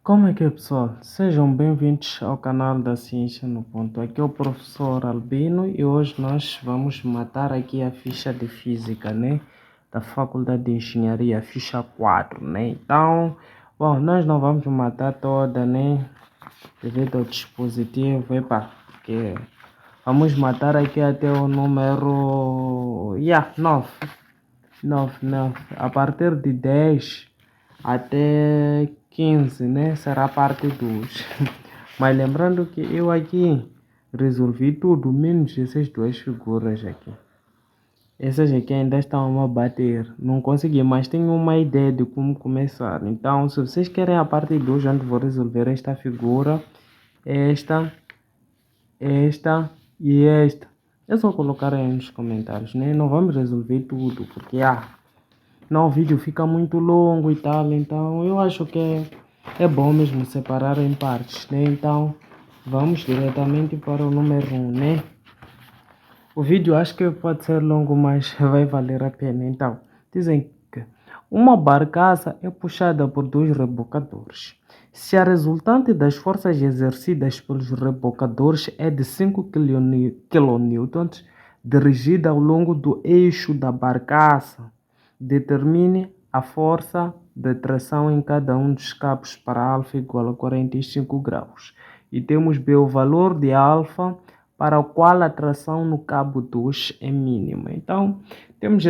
Como é que é, pessoal? Sejam bem-vindos ao canal da Ciência no Ponto. Aqui é o professor Albino e hoje nós vamos matar aqui a ficha de Física, né? Da Faculdade de Engenharia, ficha 4, né? Então, bom, nós não vamos matar toda, né? Devido ao dispositivo, epa, porque vamos matar aqui até o número, 9. 9. A partir de 10 até 15, né? Será a parte 2. Mas lembrando que eu aqui resolvi tudo, menos essas duas figuras aqui. Essas aqui ainda estão a bater. Não consegui, mas tenho uma ideia de como começar. Então, se vocês querem a parte 2, onde vou resolver esta figura, esta, esta e esta. É só colocar aí nos comentários, né? Não vamos resolver tudo, porque não, o vídeo fica muito longo e tal, então eu acho que é bom mesmo separar em partes, né? Então, vamos diretamente para o número 1, né? O vídeo acho que pode ser longo, mas vai valer a pena. Então, dizem que uma barcaça é puxada por dois rebocadores. Se a resultante das forças exercidas pelos rebocadores é de 5 kN, dirigida ao longo do eixo da barcaça, determine a força de tração em cada um dos cabos para alfa igual a 45 graus. E temos B, o valor de alfa para o qual a tração no cabo 2 é mínima. Então, temos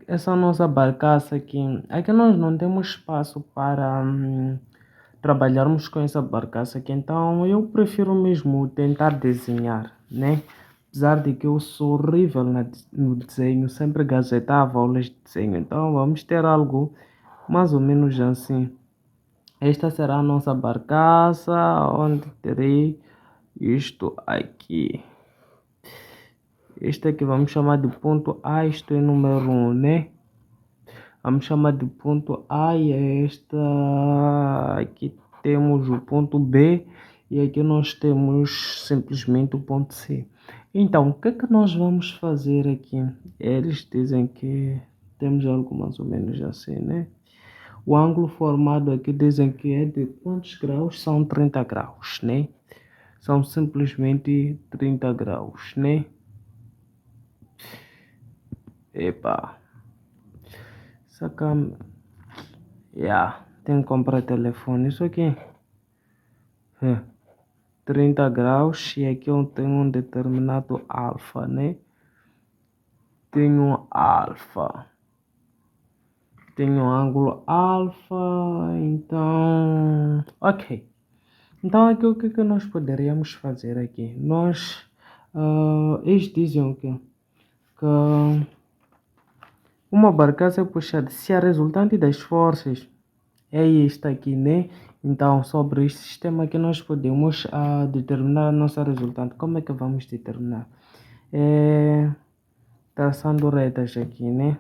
essa nossa barcaça aqui. Aqui nós não temos espaço para trabalharmos com essa barcaça aqui. Então, eu prefiro mesmo tentar desenhar, né? Apesar de que eu sou horrível no desenho, sempre gazetava aulas de desenho. Então, vamos ter algo mais ou menos assim. Esta será a nossa barcaça, onde terei isto aqui. Este aqui vamos chamar de ponto A, isto é número 1, né? Vamos chamar de ponto A e aqui temos o ponto B e aqui nós temos simplesmente o ponto C. Então, o que é que nós vamos fazer aqui? Eles dizem que temos algo mais ou menos assim, né? O ângulo formado aqui dizem que é de quantos graus? São 30 graus, né? São simplesmente 30 graus, né? Epa, saca. Tenho que comprar telefone. Isso aqui é 30 graus e aqui eu tenho um determinado alfa, né? Tenho alfa. Tenho ângulo alfa, então... Ok. Então aqui o que, que nós poderíamos fazer aqui? Eles dizem o quê? Que uma barcaça é puxada se a resultante das forças é esta aqui, né? Então, sobre este sistema aqui, nós podemos determinar a nossa resultante. Como é que vamos determinar? Traçando retas aqui, né?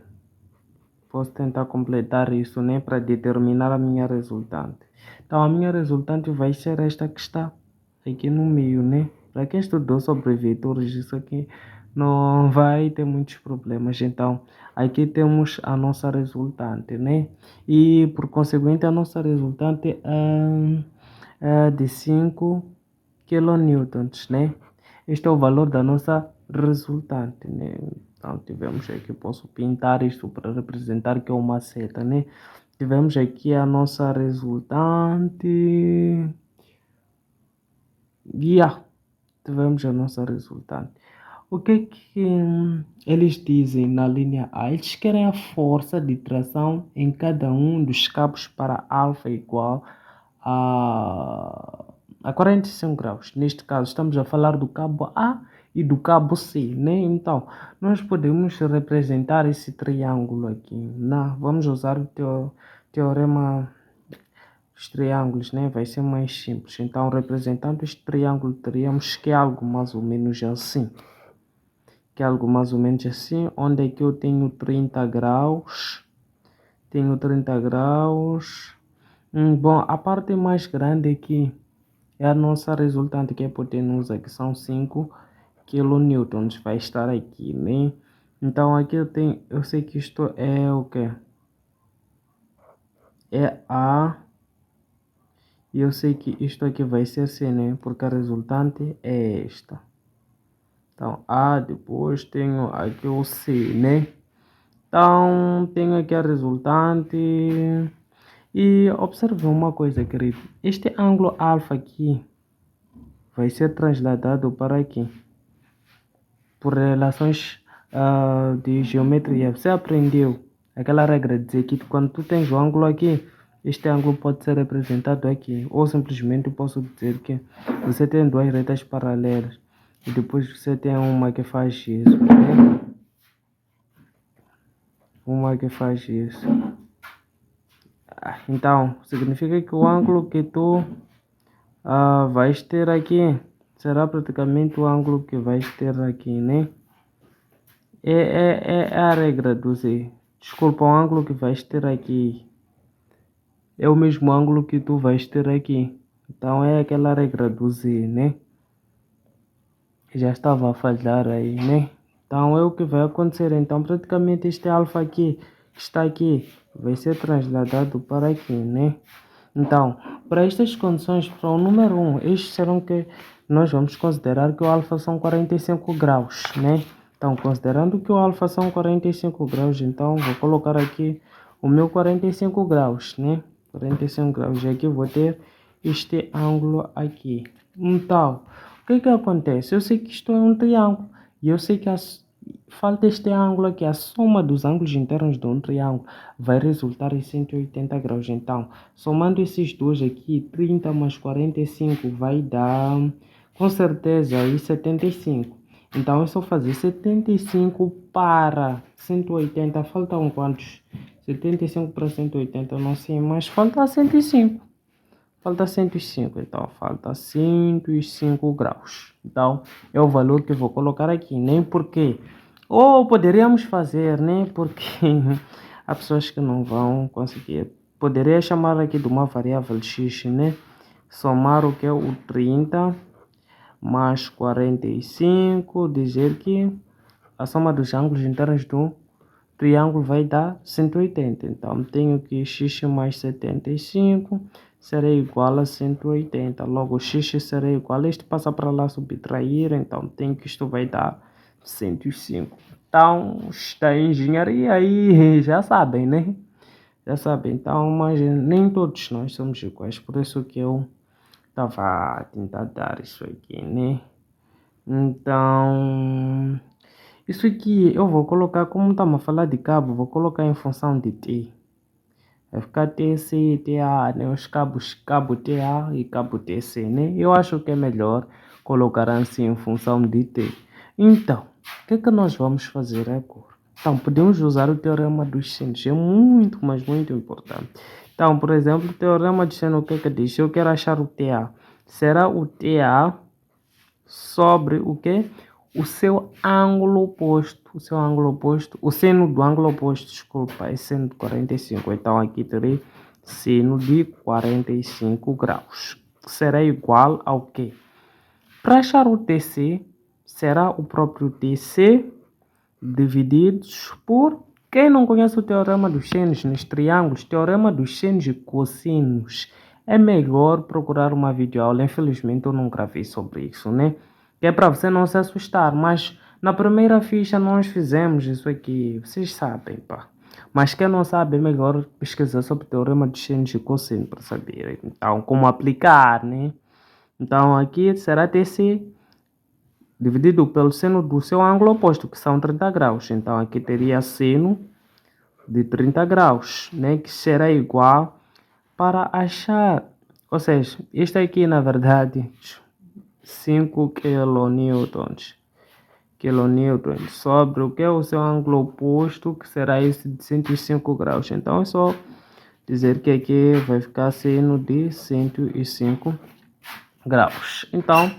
Posso tentar completar isso, né? Para determinar a minha resultante. Então, a minha resultante vai ser esta que está aqui no meio, né? Para quem estudou sobre vetores, isso aqui não vai ter muitos problemas. Então, aqui temos a nossa resultante, né? E, por conseguinte, a nossa resultante é de 5 kN, né? Este é o valor da nossa resultante, né? Então, tivemos aqui, posso pintar isto para representar que é uma seta, né? Tivemos aqui a nossa resultante. Tivemos a nossa resultante. O que é que eles dizem na linha A? Eles querem a força de tração em cada um dos cabos para alfa igual a 45 graus. Neste caso, estamos a falar do cabo A e do cabo C, né? Então, nós podemos representar esse triângulo aqui. Vamos usar o teorema dos triângulos, né? Vai ser mais simples. Então, representando este triângulo, teríamos que é algo mais ou menos assim. Onde é que eu tenho 30 graus. Tenho 30 graus. Bom, a parte mais grande aqui é a nossa resultante, que é a hipotenusa, que são 5 kN. Vai estar aqui, né? Então, aqui eu sei que isto é o quê? É A E eu sei que isto aqui vai ser C, né? Porque a resultante é esta. Então, A, depois tenho aqui o C, né? Então, tenho aqui a resultante. E observe uma coisa, querido. Este ângulo alfa aqui vai ser transladado para aqui. Por relações de geometria. Você aprendeu aquela regra de dizer que quando tu tens o ângulo aqui, este ângulo pode ser representado aqui. Ou simplesmente posso dizer que você tem duas retas paralelas. E depois você tem uma que faz isso. Né? Uma que faz isso. Então, significa que o ângulo que tu vais ter aqui será praticamente o ângulo que vais ter aqui, né? É a regra do Z. Desculpa, o ângulo que vais ter aqui é o mesmo ângulo que tu vais ter aqui. Então é aquela regra do Z, né? Já estava a falhar aí, né? Então é o que vai acontecer. Então praticamente este alfa aqui, que está aqui, vai ser transladado para aqui, né? Então, para estas condições, para o número 1, estes serão que nós vamos considerar que o alfa são 45 graus, né? Então, considerando que o alfa são 45 graus, então vou colocar aqui o meu 45 graus, né? 45 graus, e aqui vou ter este ângulo aqui. Então, o que que acontece? Eu sei que isto é um triângulo, e eu sei que falta este ângulo aqui, a soma dos ângulos internos de um triângulo vai resultar em 180 graus. Então, somando esses dois aqui, 30 mais 45 vai dar, com certeza, aí 75. Então, é só fazer 75 para 180. Faltam quantos? 75 para 180, eu não sei, mas falta 105. Falta 105, então falta 105 graus. Então, é o valor que eu vou colocar aqui, nem porque... Ou poderíamos fazer, né? Porque há pessoas que não vão conseguir. Poderia chamar aqui de uma variável x, né? Somar o que é o 30 mais 45, dizer que a soma dos ângulos internos do triângulo vai dar 180. Então, tenho que x mais 75 será igual a 180. Logo, x será igual a este passa para lá subtrair. Então, tenho que isto vai dar 105. Então, está em engenharia aí, já sabem, né? Já sabem. Então, mas nem todos nós somos iguais. Por isso que eu estava a tentar dar isso aqui, né? Então, isso aqui eu vou colocar, como estamos a falar de cabo, vou colocar em função de t. Vai ficar TC, TA, né? Os cabos, cabo TA e cabo TC, né? Eu acho que é melhor colocar assim em função de t. Então, o que é que nós vamos fazer agora? Então, podemos usar o teorema dos sinos, é muito, mas muito importante. Então, por exemplo, o teorema de seno, o que é que diz? Eu quero achar o TA. Será o TA sobre o que? O seu ângulo oposto. O seu ângulo oposto. O seno do ângulo oposto, desculpa, é seno de 45. Então aqui terei seno de 45 graus. Será igual ao quê? Para achar o TC, será o próprio TC divididos por... Quem não conhece o teorema dos senos nos triângulos, teorema dos senos e cossinos, é melhor procurar uma videoaula. Infelizmente eu não gravei sobre isso, né? Que é para você não se assustar, mas na primeira ficha nós fizemos isso aqui, vocês sabem, pá. Mas quem não sabe é melhor pesquisar sobre o teorema dos senos e cossinos para saber, então, como aplicar, né? Então aqui será TC dividido pelo seno do seu ângulo oposto, que são 30 graus. Então, aqui teria seno de 30 graus, né? Que será igual para achar... Ou seja, isto aqui, na verdade, 5 kilonewtons. Kilonewtons sobre o que é o seu ângulo oposto, que será esse de 105 graus. Então, é só dizer que aqui vai ficar seno de 105 graus. Então...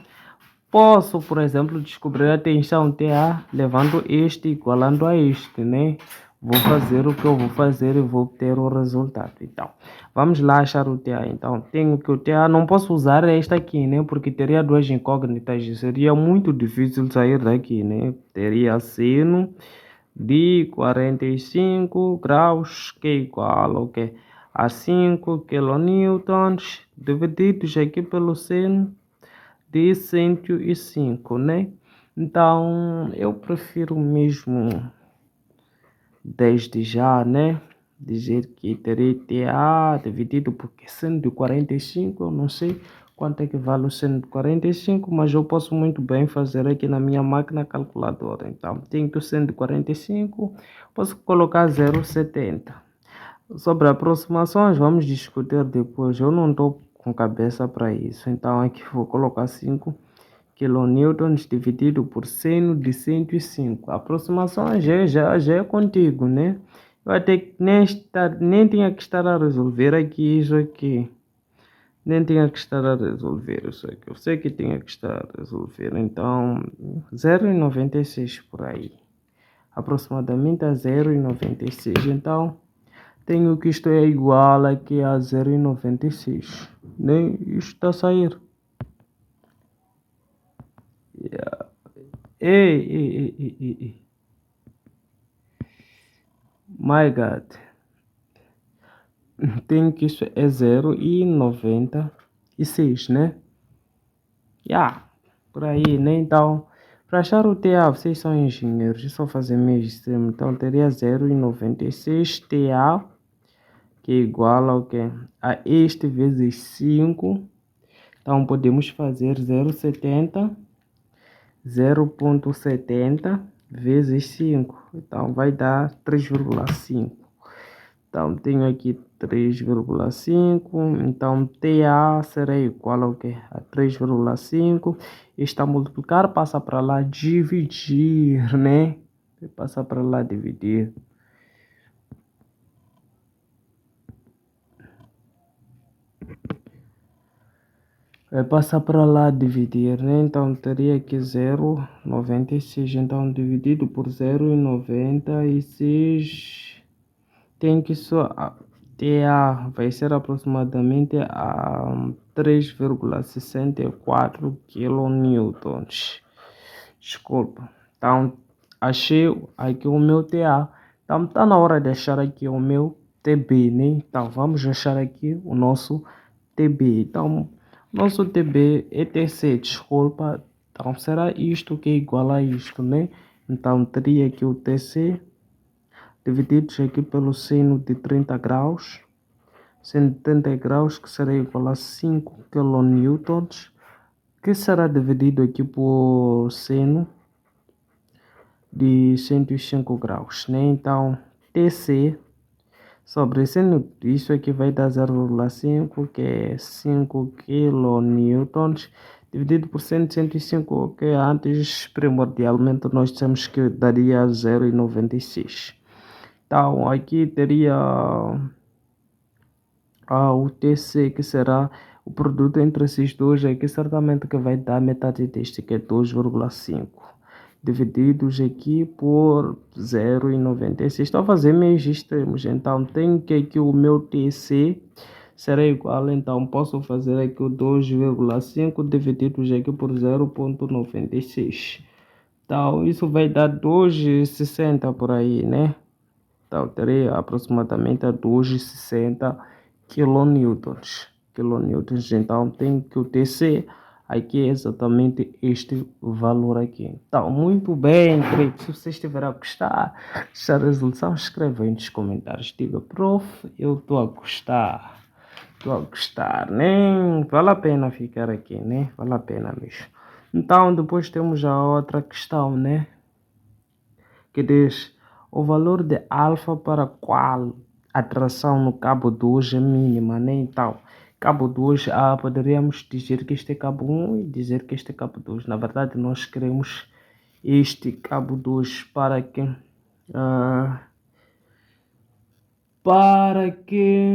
Posso, por exemplo, descobrir a tensão TA levando este igualando a este, né? Vou fazer o que eu vou fazer e vou obter o resultado. Então, vamos lá achar o TA. Então, tenho que o TA, não posso usar esta aqui, né? Porque teria duas incógnitas e seria muito difícil sair daqui, né? Teria seno de 45 graus, que é igual ao que? a 5 kN, divididos aqui pelo seno de 105, né? Então, eu prefiro mesmo, desde já, né, dizer que terei TA dividido por seno de 45, eu não sei quanto é que vale o seno de 45, mas eu posso muito bem fazer aqui na minha máquina calculadora. Então, tenho que o seno de 45, posso colocar 0,70. Sobre aproximações, vamos discutir depois. Eu não estou com cabeça para isso. Então, aqui vou colocar 5 kN dividido por seno de 105. A aproximação já é contigo, né? Eu até que nem tinha que estar a resolver aqui isso aqui. Nem tinha que estar a resolver isso aqui. Eu sei que tinha que estar a resolver. Então, 0,96 por aí. Aproximadamente a 0,96. Então, tenho que isto é igual aqui a 0,96. Nem isto está a sair. Yeah. Ei. My God. Tenho que isso é 0,96, né? Yeah. Por aí, né? Então, para achar o TA, vocês são engenheiros, é só fazer meio extremo. Então, teria 0,96 TA, que é igual ao que? A este vezes 5. Então, podemos fazer 0,70 vezes 5. Então, vai dar 3,5. Então, tenho aqui 3,5. Então, TA será igual ao quê? A 3,5. Está multiplicar, passa para lá, dividir, né? Passa para lá, dividir. Vai passar para lá, dividir, né? Então, teria aqui 0,96. Então, dividido por 0,96. Tem que só TA vai ser aproximadamente a 3,64 kN. Desculpa. Então, achei aqui o meu TA. Então, está na hora de achar aqui o meu TB, né? Então, vamos achar aqui o nosso TB. Então, nosso TB é TC, desculpa. Então, será isto que é igual a isto, né? Então, teria aqui o TC divididos aqui pelo seno de 30 graus, seno de 30 graus que será igual a 5 kN, que será dividido aqui por seno de 105 graus, né? Então, TC sobre seno, isso aqui vai dar 0,5, que é 5 kN, dividido por 105, que antes, primordialmente, nós temos que daria 0,96. Então, aqui teria o TC, que será o produto entre esses dois, aqui certamente que vai dar metade deste, que é 2,5. Divididos aqui por 0,96. Estou a fazer meios extremos, então tenho que aqui o meu TC será igual, então posso fazer aqui o 2,5 divididos aqui por 0,96. Então, isso vai dar 2,60 por aí, né? Então, terei aproximadamente a 2,60 kN. Então, tem que o TC aqui é exatamente este valor aqui. Então, muito bem, querido. Se você estiver a gostar desta resolução, escreva aí nos comentários. Diga, prof, eu estou a gostar. Estou a gostar, né? Vale a pena ficar aqui, né? Vale a pena mesmo. Então, depois temos a outra questão, né? Que diz o valor de alfa para qual a tração no cabo 2 é mínima, né? Então, cabo 2, poderíamos dizer que este é cabo 1 e dizer que este é cabo 2. Na verdade, nós queremos este cabo 2 para que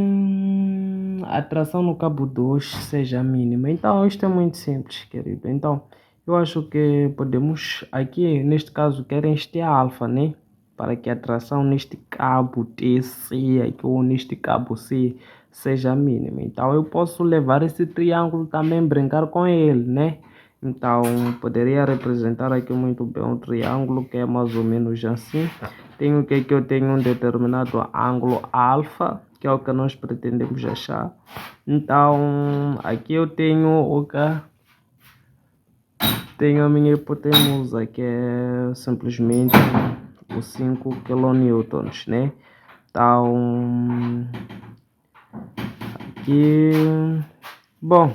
a tração no cabo 2 seja mínima. Então, isto é muito simples, querido. Então, eu acho que podemos, aqui, neste caso, querem este alfa, né? Para que a tração neste cabo TC, aqui, ou neste cabo C, seja mínima. Então, eu posso levar esse triângulo também, brincar com ele, né? Então, poderia representar aqui muito bem um triângulo que é mais ou menos assim. Tenho que eu tenho um determinado ângulo alfa, que é o que nós pretendemos achar. Então, aqui eu tenho tenho a minha hipotenusa, que é simplesmente os 5 kN, né? Então, aqui, bom,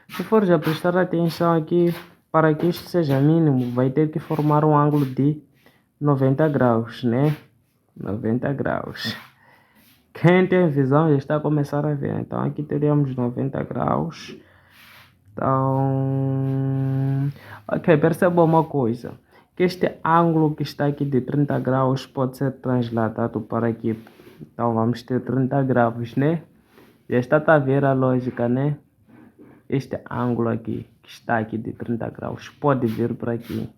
se for já prestar atenção aqui, para que isto seja mínimo, vai ter que formar um ângulo de 90 graus, né? 90 graus. Quem tem visão já está a começar a ver. Então, aqui teríamos 90 graus. Então, ok, perceba uma coisa. Que este ângulo que está aqui de 30 graus pode ser translatado para aqui. Então, vamos ter 30 graus, né? Já está a ver a lógica, né? Este ângulo aqui, que está aqui de 30 graus, pode vir para aqui.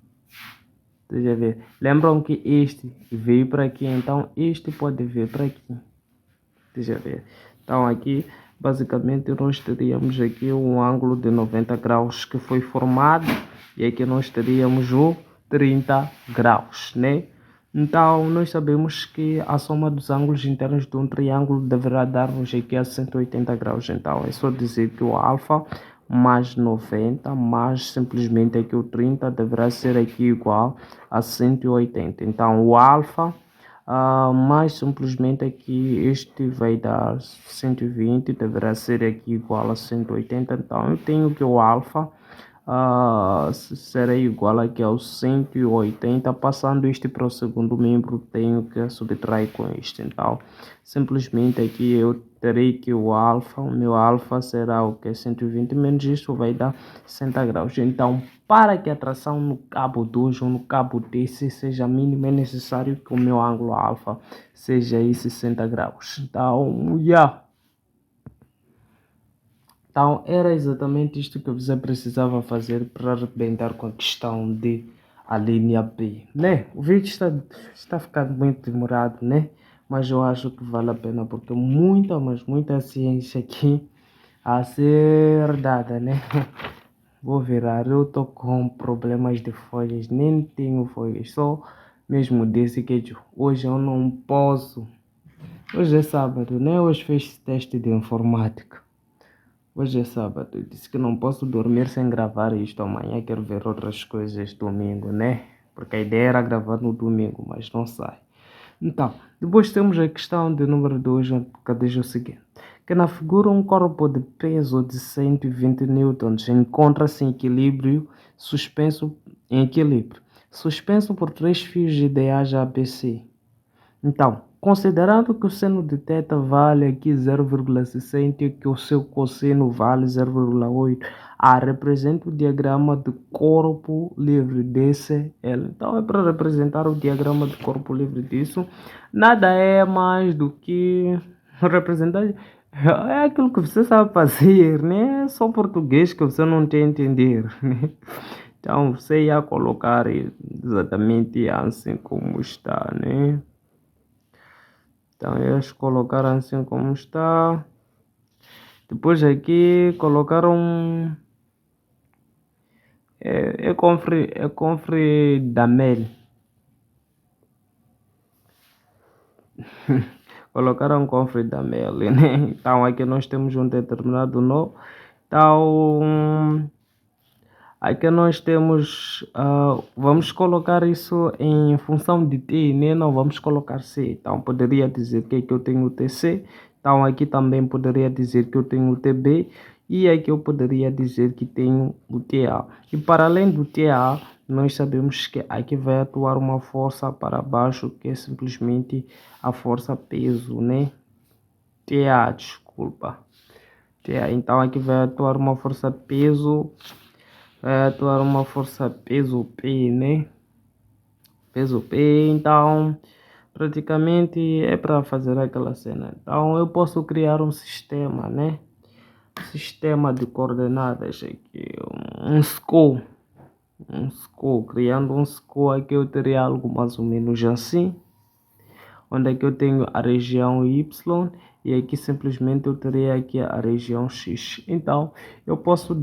Deixa eu ver. Lembram que este veio para aqui, então este pode vir para aqui. Deixa eu ver. Então aqui, basicamente, nós teríamos aqui um ângulo de 90 graus que foi formado. E aqui nós teríamos o 30 graus, né? Então, nós sabemos que a soma dos ângulos internos de um triângulo deverá dar-nos aqui a 180 graus. Então, é só dizer que o alfa mais 90 mais simplesmente aqui o 30 deverá ser aqui igual a 180. Então, o alfa mais simplesmente aqui este vai dar 120, deverá ser aqui igual a 180. Então, eu tenho que o alfa será igual aqui aos 180, passando este para o segundo membro, tenho que subtrair com este. Então, simplesmente aqui eu terei que o meu alfa será o que? 120 menos isto vai dar 60 graus. Então, para que a tração no cabo 2 ou no cabo desse seja mínima, é necessário que o meu ângulo alfa seja aí 60 graus. Então, Então, era exatamente isto que você precisava fazer para arrebentar com a questão de a linha B, né? O vídeo está ficando muito demorado, né? Mas eu acho que vale a pena porque muita, mas muita ciência aqui a ser dada, né? Vou virar, eu tô com problemas de folhas, nem tenho folhas, só mesmo desse que hoje eu não posso. Hoje é sábado, né? Hoje fez teste de informática. Hoje é sábado, eu disse que não posso dormir sem gravar isto amanhã, quero ver outras coisas domingo, né? Porque a ideia era gravar no domingo, mas não sai. Então, depois temos a questão de número 2, que diz o seguinte, que na figura um corpo de peso de 120 newtons encontra-se em equilíbrio, suspenso por 3 fios ideais ABC. Então, considerando que o seno de θ vale aqui 0,60 e que o seu cosseno vale 0,8, representa o diagrama de corpo livre DCL. Então, é para representar o diagrama de corpo livre disso, nada é mais do que representar. É aquilo que você sabe fazer, né? É só português que você não tem a entender, né? Então, você ia colocar exatamente assim como está, né? Então, eles colocaram assim como está. Depois aqui colocaram confre Damel. Colocaram confre Damel, né? Então aqui nós temos um determinado nó. Então aqui nós temos, vamos colocar isso em função de t, né? Não vamos colocar c. Então poderia dizer que aqui eu tenho tc. Então aqui também poderia dizer que eu tenho o tb. E aqui eu poderia dizer que tenho o ta. E para além do ta, nós sabemos que aqui vai atuar uma força para baixo, que é simplesmente a força peso, né? ta, desculpa. Ta. Então aqui vai atuar uma força peso. Vai atuar uma força peso P, né? Peso P, então praticamente é para fazer aquela cena. Então eu posso criar um sistema, né? Sistema de coordenadas aqui, um SCO. Criando um SCO aqui eu teria algo mais ou menos assim. Onde aqui eu tenho a região Y e aqui simplesmente eu teria aqui a região X. Então eu posso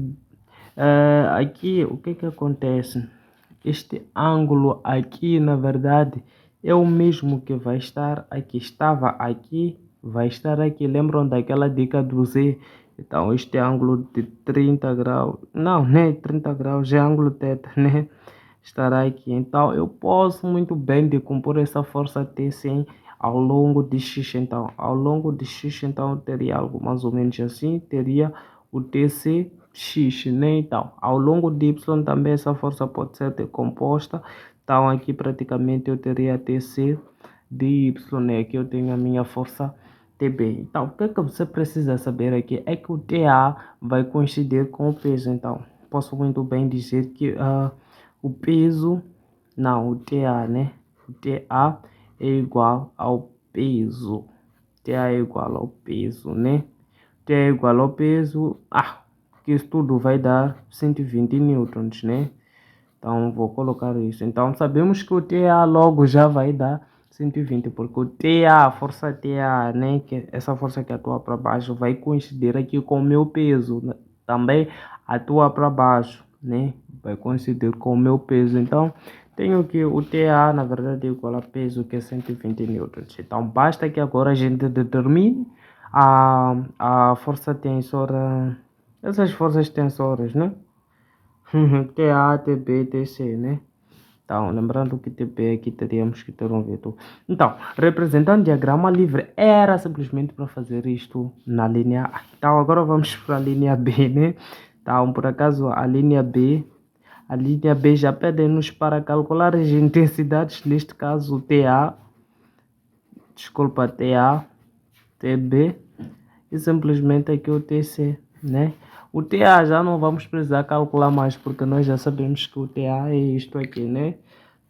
aqui o que acontece? Este ângulo aqui na verdade é o mesmo que vai estar aqui, estava aqui vai estar aqui. Lembram daquela dica do Z? Então, este é ângulo de 30 graus. Não, nem 30 graus, é ângulo θ, né? Estará aqui. Então, eu posso muito bem decompor essa força T sim ao longo de X. Então, ao longo de X, então, eu teria algo mais ou menos assim. Teria o TCX, né? Então, ao longo de Y também essa força pode ser decomposta. Então, aqui praticamente eu teria TC de Y, né? Aqui eu tenho a minha força TB. Então, o que é que você precisa saber aqui é que o TA vai coincidir com o peso. Então, posso muito bem dizer que o peso, não, o TA, né? O TA é igual ao peso. TA é igual ao peso, né? TA é igual ao peso. Que isso tudo vai dar 120 newtons, né? Então, vou colocar isso. Então, sabemos que o TA logo já vai dar 120, porque o TA, a força TA, né, que essa força que atua para baixo, vai coincidir aqui com o meu peso, né? Também atua para baixo, né? Vai coincidir com o meu peso. Então, tenho que o TA, na verdade, é igual a peso, que é 120 newtons. Então, basta que agora a gente determine a força tensora, essas forças tensoras, né? TA, TB, TC, né? Então, lembrando que TB aqui teríamos que ter um vetor. Então, representando diagrama livre, era simplesmente para fazer isto na linha A. Então, agora vamos para a linha B, né? Então, por acaso, a linha B já pede-nos para calcular as intensidades, neste caso, TA, desculpa, TA, TB e simplesmente aqui o TC, né? O TA já não vamos precisar calcular mais, porque nós já sabemos que o TA é isto aqui, né?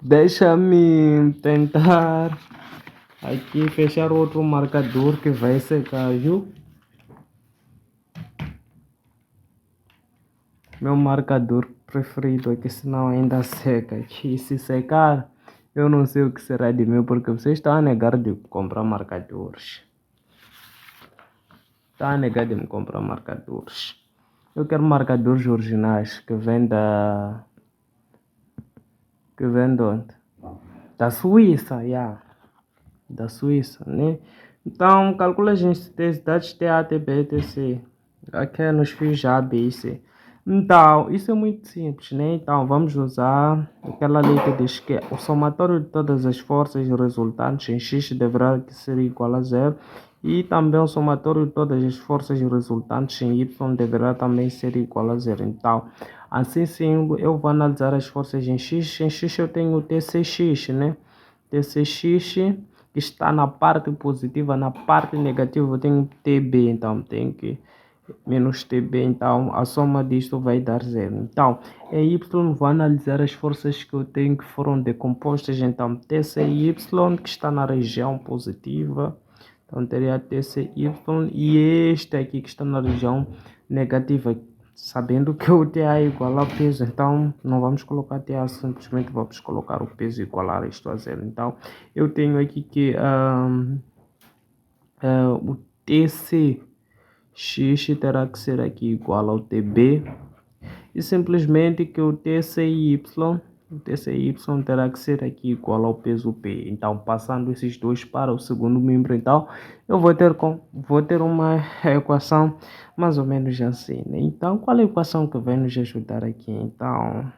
Deixa-me tentar aqui fechar outro marcador que vai secar, viu? Meu marcador preferido aqui, senão ainda seca aqui. Se secar, eu não sei o que será de mim, porque vocês estão a negar de comprar marcadores. Está a negar de me comprar marcadores. Eu quero marcadores originais que vêm da... Que vem de onde? Da Suíça, yeah. Da Suíça, né? Então, calcula as intensidades TA, TB, TC. Aqui é nos fios A, B e C. Então, isso é muito simples, né? Então, vamos usar aquela lei que diz que o somatório de todas as forças resultantes em X deverá ser igual a zero. E também o somatório de todas as forças resultantes em Y deverá também ser igual a zero. Então, assim sendo, eu vou analisar as forças em X. Em X eu tenho o TCX, né? TCX que está na parte positiva, na parte negativa eu tenho TB, então tenho que menos TB, então a soma disto vai dar zero. Então, em Y vou analisar as forças que eu tenho que foram decompostas, então TCY que está na região positiva, então teria TCY e este aqui que está na região negativa, sabendo que o TA é igual ao peso, então não vamos colocar TA, simplesmente vamos colocar o peso igualar isto a zero. Então, eu tenho aqui que o TCX terá que ser aqui igual ao TB e simplesmente que o TCY terá que ser aqui igual ao peso P. Então, passando esses dois para o segundo membro, então eu vou ter uma equação mais ou menos assim, né? Então, qual é a equação que vai nos ajudar aqui? Então,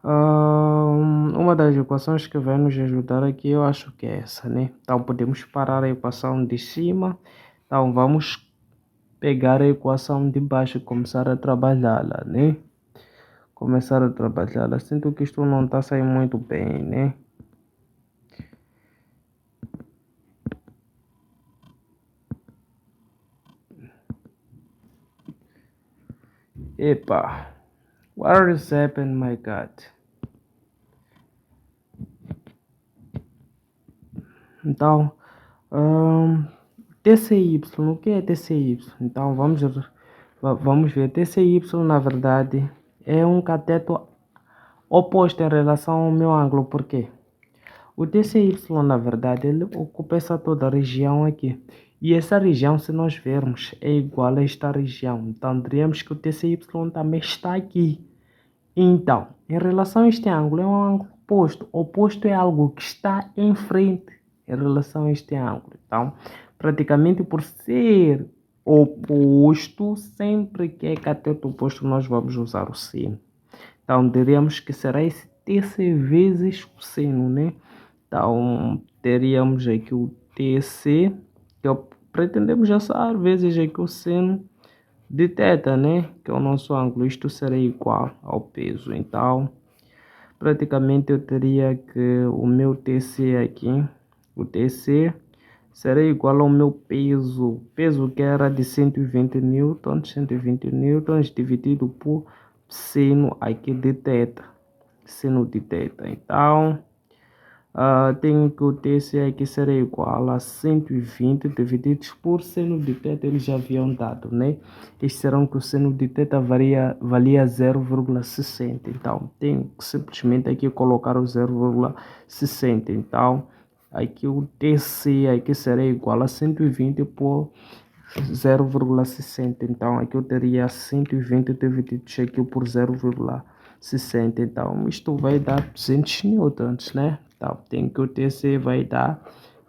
uma das equações que vai nos ajudar aqui, eu acho que é essa, né? Então, podemos parar a equação de cima. Então, vamos pegar a equação de baixo e começar a trabalhá-la, né? Começar a trabalhá-la. Sinto que isto não está saindo muito bem, né? Epa, what is happening, my God? Então, TCY, o que é TCY? Então, vamos ver. TCY, na verdade, é um cateto oposto em relação ao meu ângulo. Por quê? O TCY, na verdade, ele ocupa essa toda a região aqui. E essa região, se nós vermos, é igual a esta região. Então, diríamos que o TCY também está aqui. Então, em relação a este ângulo, é um ângulo oposto. Oposto é algo que está em frente em relação a este ângulo. Então, praticamente por ser oposto, sempre que é cateto oposto nós vamos usar o seno. Então, diríamos que será esse TC vezes o seno, né? Então, teríamos aqui o TC, que pretendemos achar, vezes aqui o seno de θ, né? Que é o nosso ângulo. Isto será igual ao peso. Então, praticamente eu teria que o meu TC aqui, o TC, será igual ao meu peso que era de 120 newtons, 120 newtons dividido por seno aqui de θ, seno de θ. Então, tenho que o TC aqui será igual a 120 divididos por seno de θ, eles já haviam dado, né? Eles serão que o seno de θ valia 0,60. Então, tenho que simplesmente aqui colocar o 0,60. Então, aqui o TC aqui será igual a 120 por 0,60. Então, aqui eu teria 120 divididos aqui por 0,60. Então, isto vai dar 200 newtons, né? Então, tem que o TC vai dar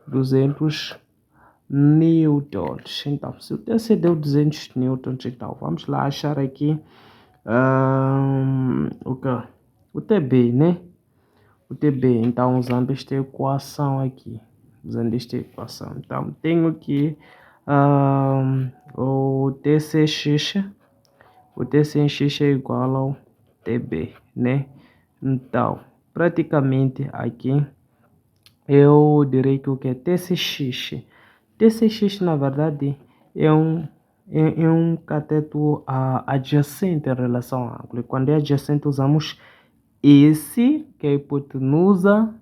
200 newtons. Então, se o TC deu 200 newtons, então, vamos lá achar aqui o que? O TB, né? O TB, então, usando esta equação aqui. Usando esta equação. Então, tenho que o TCx, o TCx é igual ao TB, né? Então, praticamente aqui eu direi que o que é TCx? TCx, na verdade, é um cateto adjacente em relação ao ângulo. E quando é adjacente, usamos esse, que é a hipotenusa,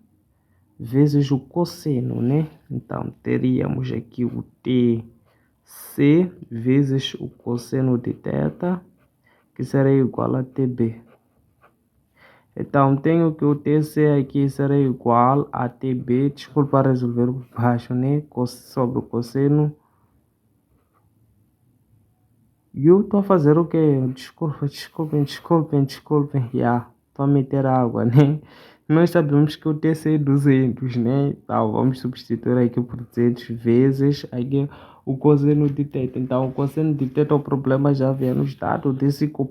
vezes o cosseno, né? Então, teríamos aqui o TC vezes o cosseno de θ, que será igual a TB. Então, tenho que o TC aqui será igual a TB, desculpa resolver por baixo, né? Sobre o cosseno. E eu estou a fazer o quê? Desculpem. Já, estou a meter água, né? Nós sabemos que o TC é 200, né? Então, vamos substituir aqui por 200 vezes aqui o cosseno de θ. Então, o cosseno de θ, o problema já havia nos dado. Disse que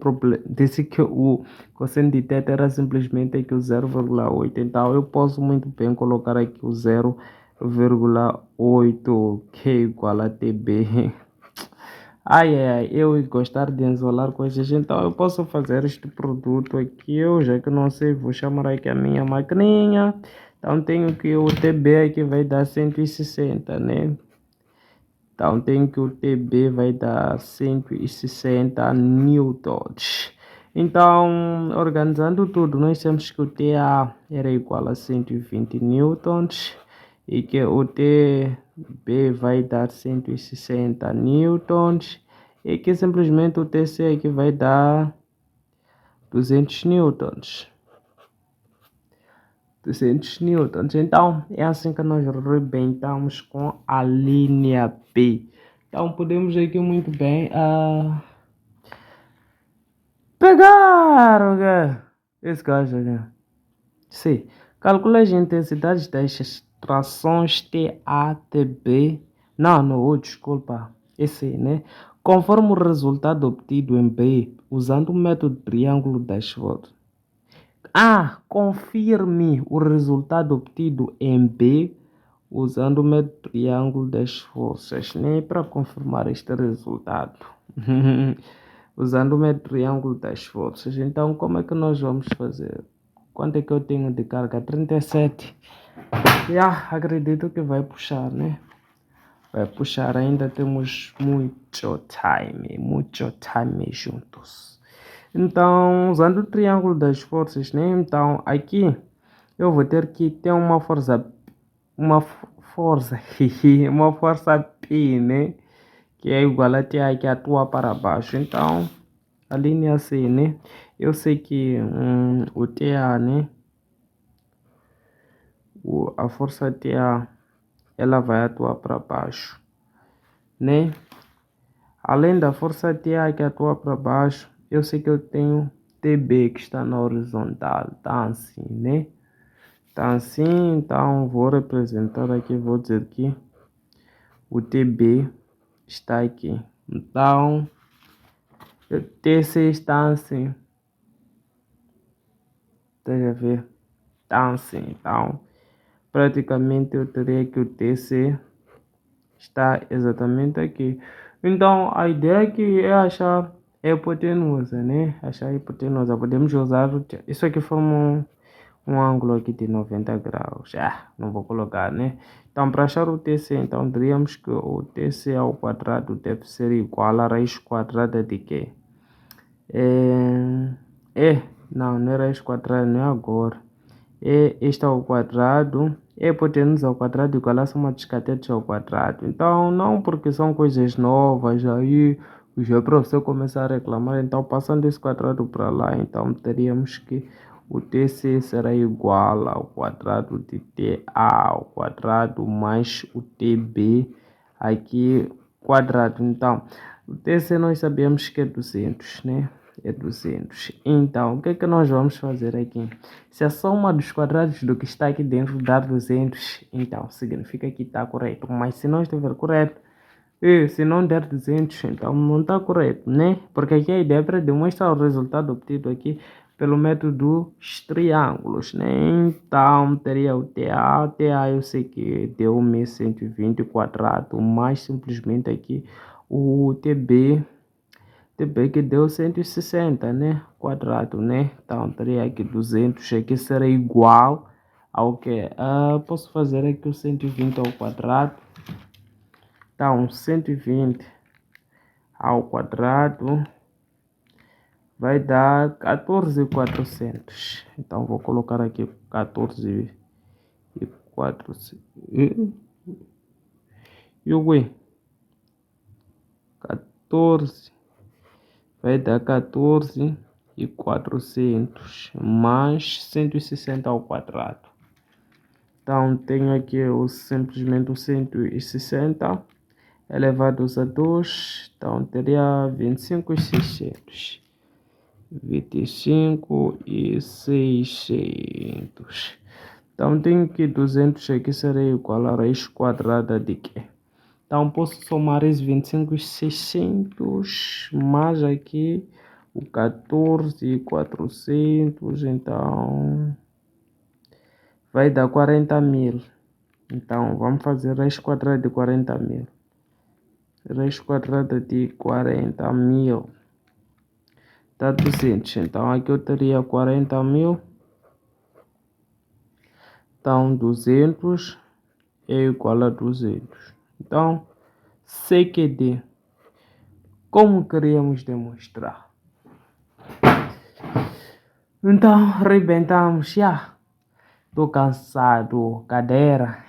o cosseno de θ era simplesmente aqui o 0,8. Então, eu posso muito bem colocar aqui o 0,8, que é igual a TB. Ai, eu gostar de enrolar coisas, então eu posso fazer este produto aqui, eu já que não sei, vou chamar aqui a minha maquininha, então tenho que o TB aqui vai dar 160, né? Então tenho que o TB vai dar 160 newtons. Então, organizando tudo, nós temos que o TA era igual a 120 newtons e que o TB vai dar 160 newtons e que simplesmente o TC aqui vai dar 200 newtons. 200 newtons. Então, é assim que nós rebentamos com a linha B. Então, podemos aqui muito bem pegar esse gajo aqui. Sim. Calcula as intensidades das trações TATB. Não, desculpa. Esse, né? Conforme o resultado obtido em B, usando o método triângulo das voltas. Confirme o resultado obtido em B usando o método triângulo das forças, né? Para confirmar este resultado. Usando o método triângulo das forças. Então, como é que nós vamos fazer? Quanto é que eu tenho de carga? 37. Acredito que vai puxar, né? Vai puxar, ainda temos muito time juntos. Então, usando o triângulo das forças, né? Então, aqui eu vou ter que ter uma força, uma força P, né? Que é igual a T que atua para baixo. Então, a linha C, né? Eu sei que o TA, né? A força TA, ela vai atuar para baixo, né? Além da força TA que atua para baixo, eu sei que eu tenho TB que está na horizontal, tá assim, né? Tá assim, então vou representar aqui, vou dizer que o TB está aqui. Então, o TC está assim. Deixa eu ver. Está assim. Então, praticamente eu teria que o TC está exatamente aqui. Então, a ideia aqui é achar a hipotenusa, né? Achar a hipotenusa. Podemos usar isso aqui forma um ângulo aqui de 90 graus. Não vou colocar, né? Então, para achar o TC, então teríamos que o TC ao quadrado deve ser igual a raiz quadrada de quê? Não é raiz quadrada, não é agora. Este ao quadrado, hipotenusa ao quadrado igual a soma dos catetos ao quadrado. Então, não porque são coisas novas, aí já para você começar a reclamar, então passando esse quadrado para lá, então teríamos que o TC será igual ao quadrado de TA ao quadrado mais o TB aqui quadrado. Então, o TC nós sabemos que é 200, né? É 200. Então, o que é que nós vamos fazer aqui? Se a soma dos quadrados do que está aqui dentro dá 200, então significa que está correto. Mas se não estiver correto, e se não der 200, então não está correto, né? Porque aqui a ideia é para demonstrar o resultado obtido aqui pelo método dos triângulos, né? Então, teria o TA. TA eu sei que deu 1120 quadrado, mais simplesmente aqui o TB. TB que deu 160, né? Quadrado, né? Então, teria aqui 200, aqui será igual ao que? Posso fazer aqui o 120 ao quadrado. Então, 120 ao quadrado vai dar 14.400. Então, vou colocar aqui 14.400. E o 14 vai dar 14.400 mais 160 ao quadrado. Então, tenho aqui simplesmente o 160 elevados a 2. Então, teria 25.600. 25.600. Então, tenho que 200 aqui será igual a raiz quadrada de quê? Então, posso somar esses 25.600 mais aqui o 14.400, então vai dar 40.000. Então, vamos fazer raiz quadrada de 40.000. Raiz quadrada de 40.000 dá 200. Então, aqui eu teria 40.000. Então, 200 é igual a 200. Então, CQD. Como queríamos demonstrar? Então, arrebentamos. Tô cansado. Cadeira.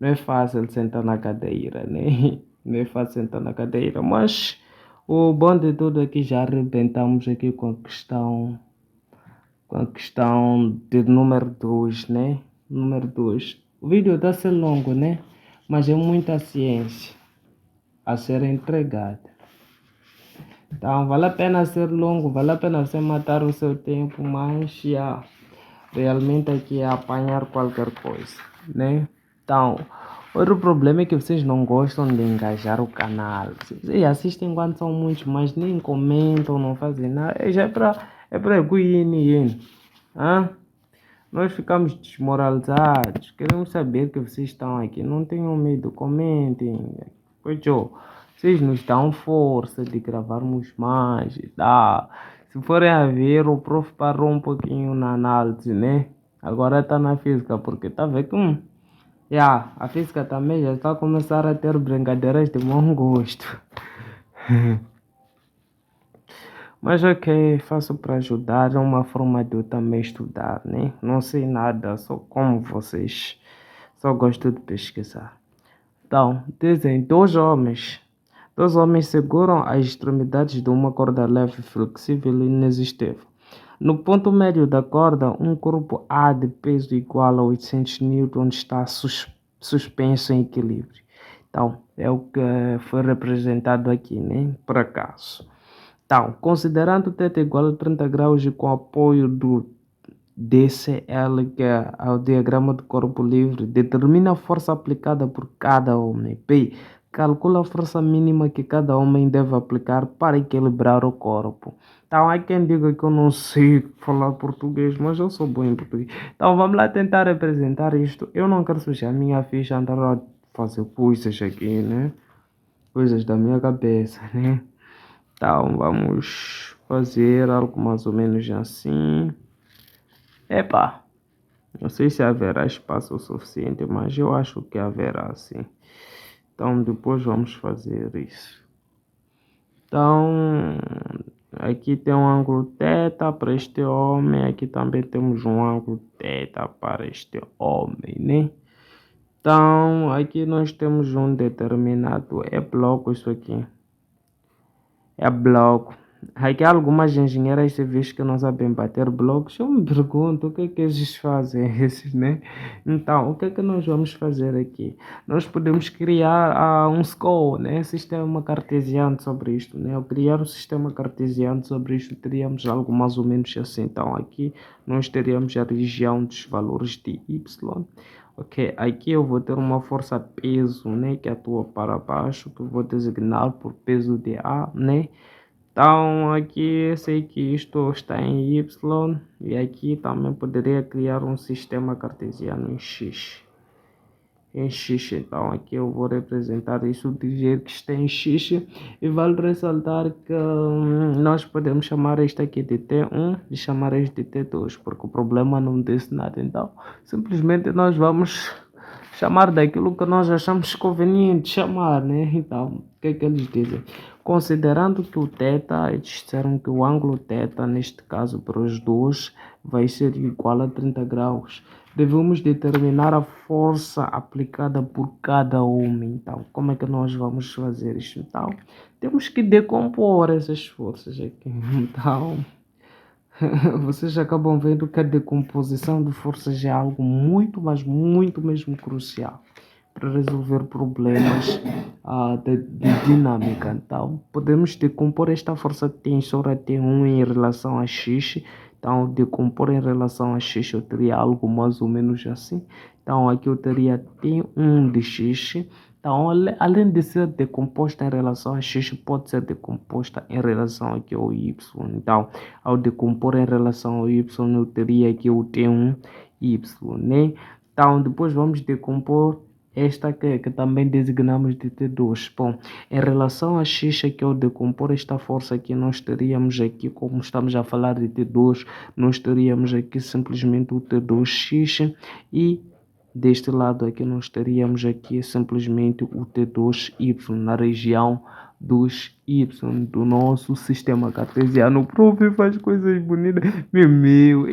Não é fácil sentar na cadeira, né? Não é fácil sentar na cadeira. Mas o bom de tudo é que já arrebentamos aqui com a questão de número 2, né? Número 2. O vídeo está a ser longo, né? Mas é muita ciência a ser entregada. Então, vale a pena ser longo, vale a pena você matar o seu tempo, mas realmente aqui é apanhar qualquer coisa, né? Então, outro problema é que vocês não gostam de engajar o canal. Vocês assistem quando são muitos, mas nem comentam, não fazem nada. Já é para ir. Nós ficamos desmoralizados. Queremos saber que vocês estão aqui. Não tenham medo, comentem. Pois, vocês nos dão força de gravarmos mais e tal. Se forem a ver, o prof parou um pouquinho na análise, né? Agora está na física, porque tá vendo que a física também já está a começar a ter brincadeiras de bom gosto. Mas ok, faço para ajudar, é uma forma de eu também estudar, né? Não sei nada, só como vocês, só gosto de pesquisar. Então, dizem dois homens seguram as extremidades de uma corda leve, flexível e inexistível. No ponto médio da corda, um corpo A de peso igual a 800 newtons está suspenso em equilíbrio. Então, é o que foi representado aqui, né? Por acaso. Então, considerando o teto igual a 30 graus e com apoio DCL, que é o diagrama do corpo livre, determina a força aplicada por cada homem. P. Calcula a força mínima que cada homem deve aplicar para equilibrar o corpo. Então, há quem diga que eu não sei falar português, mas eu sou bom em português. Então, vamos lá tentar representar isto. Eu não quero sujar a minha ficha, andar a fazer coisas aqui, né? Coisas da minha cabeça, né? Então, vamos fazer algo mais ou menos assim. Epa, não sei se haverá espaço o suficiente, mas eu acho que haverá sim. Então, depois vamos fazer isso. Então, aqui tem um ângulo θ para este homem, aqui também temos um ângulo θ para este homem, né? Então, aqui nós temos um determinado, é bloco isso aqui, é bloco. Aqui algumas engenheiras civis que não sabem bater blocos, eu me pergunto o que é que eles fazem, esses, né? Então, o que é que nós vamos fazer aqui? Nós podemos criar um SCO, né? Sistema cartesiano sobre isto, né? Ao criar o sistema cartesiano sobre isto, teríamos algo mais ou menos assim. Então, aqui nós teríamos a região dos valores de Y. Ok, aqui eu vou ter uma força peso, né? Que atua para baixo, que eu vou designar por peso de A, né? Então, aqui eu sei que isto está em Y e aqui também poderia criar um sistema cartesiano em X. Em X, então aqui eu vou representar isso, dizer que está em X e vale ressaltar que nós podemos chamar este aqui de T1 e chamar este de T2, porque o problema não disse nada, então simplesmente nós vamos chamar daquilo que nós achamos conveniente chamar, né? Então, o que é que eles dizem? Considerando que o θ, eles disseram que o ângulo θ, neste caso para os dois, vai ser igual a 30 graus. Devemos determinar a força aplicada por cada homem. Então, como é que nós vamos fazer isso? Então, temos que decompor essas forças aqui. Então, vocês acabam vendo que a decomposição de forças é algo muito, mas muito mesmo crucial para resolver problemas de dinâmica. Então, podemos decompor esta força tensora T1 em relação a X. Então, decompor em relação a X, eu teria algo mais ou menos assim. Então, aqui eu teria T1 de X. Então, além de ser decomposta em relação a X, pode ser decomposta em relação aqui ao Y. Então, ao decompor em relação ao Y, eu teria aqui o T1Y, né? Então, depois vamos decompor esta que também designamos de T2. Bom, em relação a X, que ao decompor esta força aqui, nós teríamos aqui, como estamos a falar de T2, nós teríamos aqui simplesmente o T2X e deste lado aqui nós teríamos aqui simplesmente o T2Y na região dos Y do nosso sistema cartesiano. O prof faz coisas bonitas. Meu,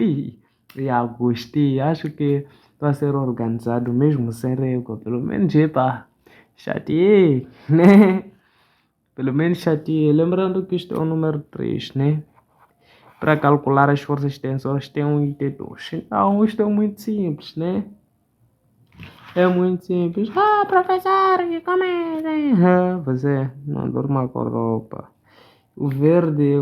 gostei. Acho que estou a ser organizado mesmo sem régua. Pelo menos, epa, chateei, né? Pelo menos chateei. Lembrando que isto é o número 3, né? Para calcular as forças tensoras tem um IT2. Então, isto é muito simples, né? É muito simples. Ah, professor, que comecem. Você não durma com roupa. O verde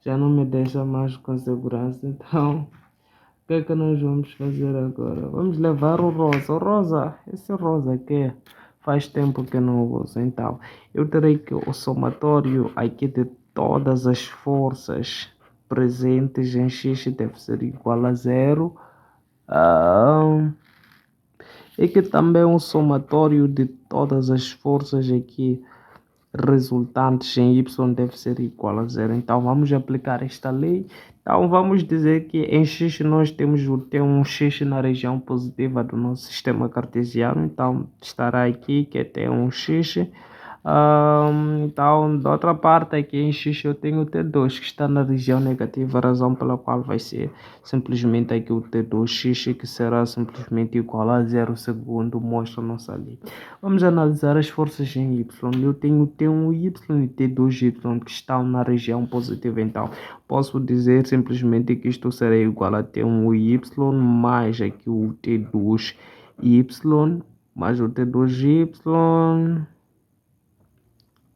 já não me deixa mais com segurança. Então, o que é que nós vamos fazer agora? Vamos levar o rosa. O rosa, esse rosa aqui faz tempo que não uso. Então, eu terei que o somatório aqui de todas as forças presentes em X deve ser igual a zero. E que também o somatório de todas as forças aqui resultantes em Y deve ser igual a zero. Então vamos aplicar esta lei. Então vamos dizer que em X nós temos o T1X na região positiva do nosso sistema cartesiano. Então estará aqui que é T1X. Então, da outra parte aqui em X eu tenho o T2 que está na região negativa, razão pela qual vai ser simplesmente aqui o T2X que será simplesmente igual a zero segundo mostra a nossa lei. Vamos analisar as forças em Y. Eu tenho T1Y e T2Y que estão na região positiva, então posso dizer simplesmente que isto será igual a T1Y mais aqui o T2Y mais o T2Y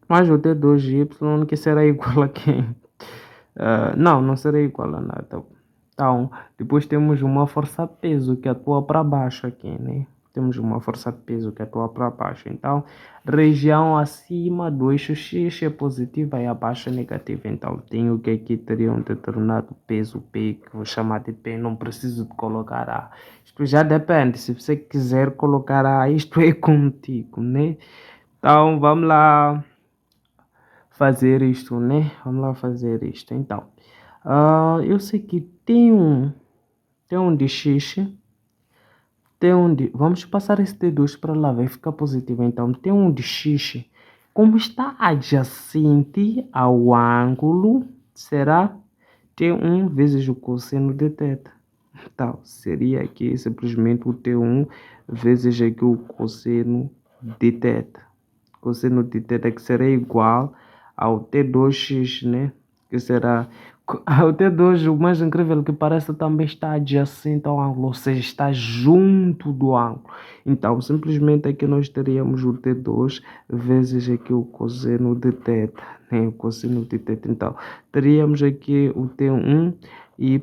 mais o T2Y que será igual a quem? Não será igual a nada. Então, depois temos uma força-peso que atua para baixo aqui, né? Temos uma força-peso que atua para baixo. Então, região acima do eixo X é positiva e abaixo é negativa. Então, tenho que aqui teria um determinado peso P, que vou chamar de P, não preciso de colocar A. Isto já depende, se você quiser colocar A, isto é contigo, né? Então, vamos lá fazer isto, né? Vamos lá fazer isto. Então, eu sei que tem um de X, tem um de... Vamos passar esse T2 para lá, vai ficar positivo. Então, tem um de X, como está adjacente ao ângulo, será T1 vezes o cosseno de θ. Então, seria aqui simplesmente o T1 vezes aqui o cosseno de θ. Cosseno de θ que será igual ao T2x, né? Que será o T2, o mais incrível que parece, também está adjacente ao ângulo, ou seja, está junto do ângulo. Então, simplesmente aqui nós teríamos o T2 vezes aqui o cosseno de θ, né? O cosseno de θ. Então, teríamos aqui o T1 y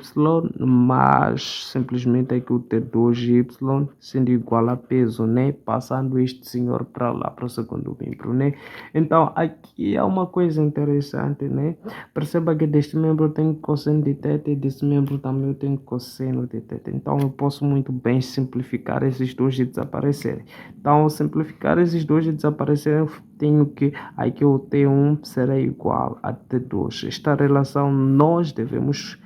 mais simplesmente aqui o T2y sendo igual a peso, né? Passando este senhor para lá, para o segundo membro, né? Então, aqui é uma coisa interessante, né? Perceba que deste membro tem cosseno de θ e desse membro também eu tenho cosseno de θ. Então, eu posso muito bem simplificar esses dois e desaparecerem. Então, ao simplificar esses dois e desaparecerem, eu tenho que aqui o T1 será igual a T2. Esta relação nós devemos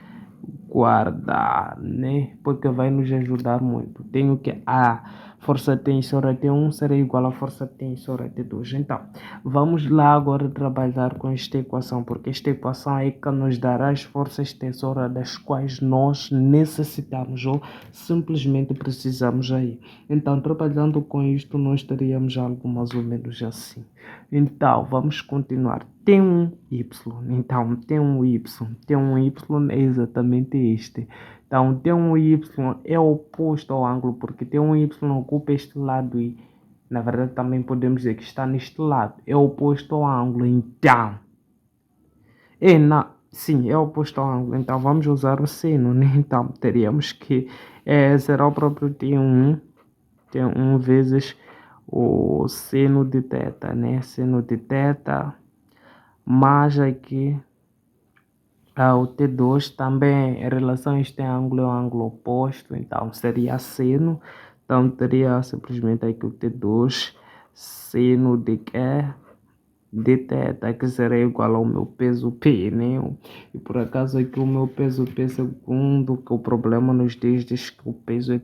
guardar, né? Porque vai nos ajudar muito. Tenho que a força tensora T1 será igual à força tensora T2. Então, vamos lá agora trabalhar com esta equação, porque esta equação é que nos dará as forças tensoras das quais nós necessitamos ou simplesmente precisamos aí. Então, trabalhando com isto, nós teríamos algo mais ou menos assim. Então, vamos continuar. Tem um Y. Então, tem um Y. Tem um Y é exatamente este. Então, tem um Y é oposto ao ângulo, porque tem um Y ocupa este lado e, na verdade, também podemos dizer que está neste lado. É oposto ao ângulo. Então, sim, é oposto ao ângulo. Então, vamos usar o seno, né? Então, teríamos que será o próprio T1 vezes o seno de θ, né? Seno de θ, mais aqui o T2 também em relação a este ângulo é um ângulo oposto, então seria seno. Então teria simplesmente aqui o T2 seno de quê? De θ, que será igual ao meu peso P, né? E por acaso aqui o meu peso P, segundo que o problema nos diz que o peso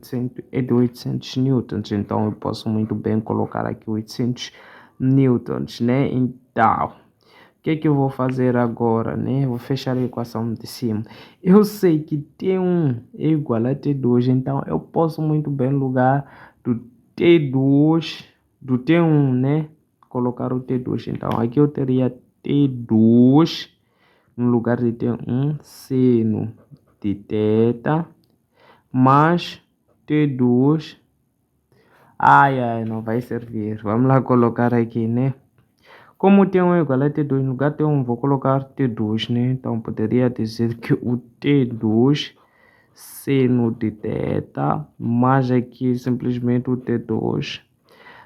é de 800 newtons, então eu posso muito bem colocar aqui 800 newtons, né? Então, o que é que eu vou fazer agora, né? Vou fechar a equação de cima. Eu sei que T1 é igual a T2, então eu posso muito bem no lugar do T2, do T1, né? Colocar o T2. Então, aqui eu teria T2 no lugar de T1, seno de θ, mais T2. Ai, não vai servir. Vamos lá colocar aqui, né? Como T1 é igual a T2, no lugar de T1 vou colocar T2, né? Então, poderia dizer que o T2 seno de θ, mais aqui simplesmente o T2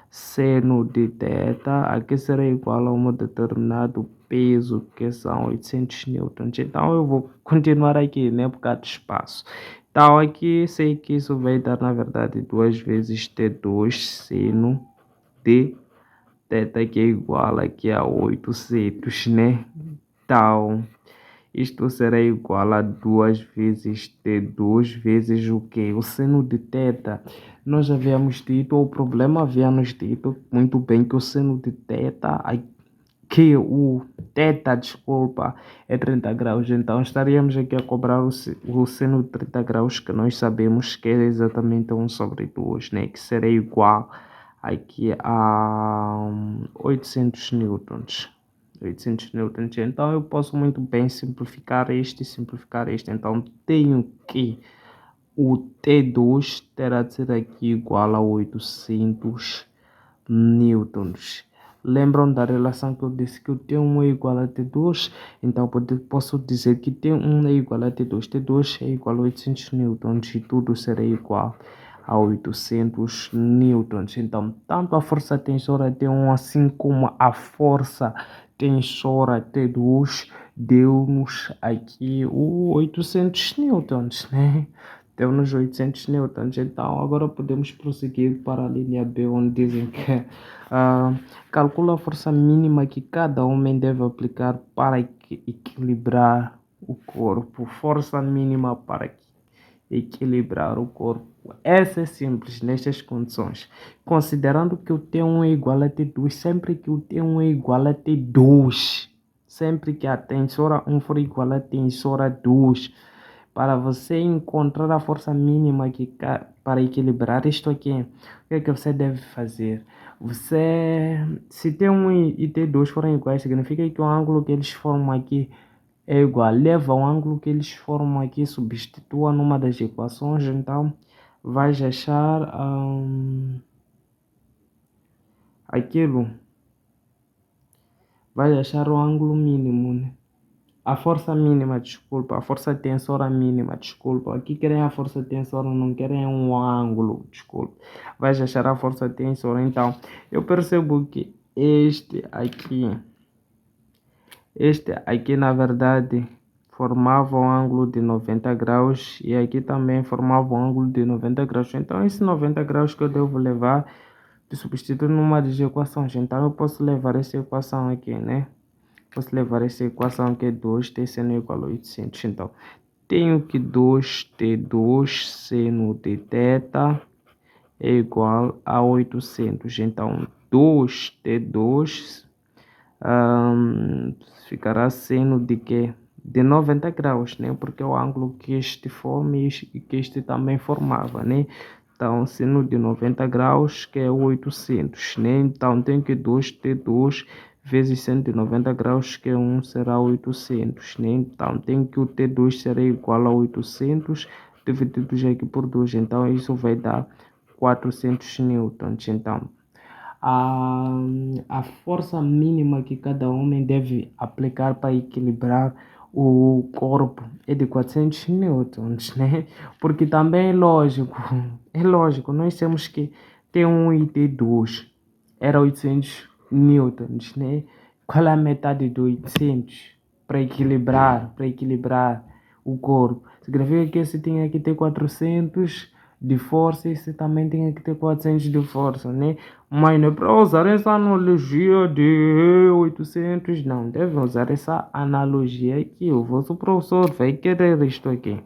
seno de θ, aqui será igual a um determinado peso, que são 800 newtons. Então, eu vou continuar aqui, né, por causa de espaço. Então, aqui sei que isso vai dar, na verdade, 2 vezes T2 seno de θ, que é igual aqui a 800, né? Então, isto será igual a 2 vezes T2 vezes o que? O seno de θ. Nós havíamos dito, o problema havíamos dito muito bem que o seno de θ, que o θ, desculpa, é 30 graus. Então estaríamos aqui a cobrar o seno de 30 graus, que nós sabemos que é exatamente 1 sobre 2, né? Que será igual aqui a 800 newtons. 800 newtons. Então eu posso muito bem simplificar este e simplificar este. Então tenho que o T2 terá de ser aqui igual a 800 newtons. Lembram da relação que eu disse que o T1 é igual a T2? Então posso dizer que T1 é igual a T2. T2 é igual a 800 newtons e tudo será igual a 800 newtons. Então, tanto a força tensora T1 assim como a força tensora T2 deu-nos aqui o 800 newtons, né? Deu-nos 800 newtons. Então, agora podemos prosseguir para a linha B, onde dizem que ah, calcula a força mínima que cada homem deve aplicar para equilibrar o corpo. Força mínima para equilibrar o corpo. Essa é simples nestas condições. Considerando que o T1 é igual a T2, sempre que o T1 é igual a T2, sempre que a tensora 1 for igual a tensora 2, para você encontrar a força mínima para equilibrar isto aqui, o que é que você deve fazer? Se T1 e T2 forem iguais, significa que o ângulo que eles formam aqui é igual. Leva o ângulo que eles formam aqui, substitua numa das equações, então vais achar aquilo, vais achar o ângulo mínimo, né? A força mínima, desculpa, a força tensora mínima, desculpa. Aqui querem a força tensora, não querem um ângulo, desculpa. Vais achar a força tensora. Então, eu percebo que este aqui na verdade formava um ângulo de 90 graus e aqui também formava um ângulo de 90 graus. Então, esse 90 graus que eu devo levar de substituir numa das equações. Então, eu posso levar essa equação aqui, né? Posso levar essa equação que é 2t seno igual a 800. Então, tenho que 2t2 seno de θ é igual a 800. Então, 2t2 ficará seno de quê? De 90 graus, né? Porque é o ângulo que este forma e que este também formava, né? Então, seno de 90 graus, que é 800, né? Então, tem que 2t2 vezes seno de 90 graus, que é 1, será 800, né? Então, tem que o T2 será igual a 800 dividido já aqui por 2. Então, isso vai dar 400 newtons. Então, a força mínima que cada homem deve aplicar para equilibrar o corpo é de 400 newtons, né? Porque também é lógico, nós temos que T1 e T2 era 800 newtons, né? Qual é a metade de 800 para equilibrar o corpo? Significa que esse tem que ter 400 de força e esse também tem que ter 400 de força, né? Mas não é para usar essa analogia de 800, não. Deve usar essa analogia aqui. O vosso professor vai querer isto aqui.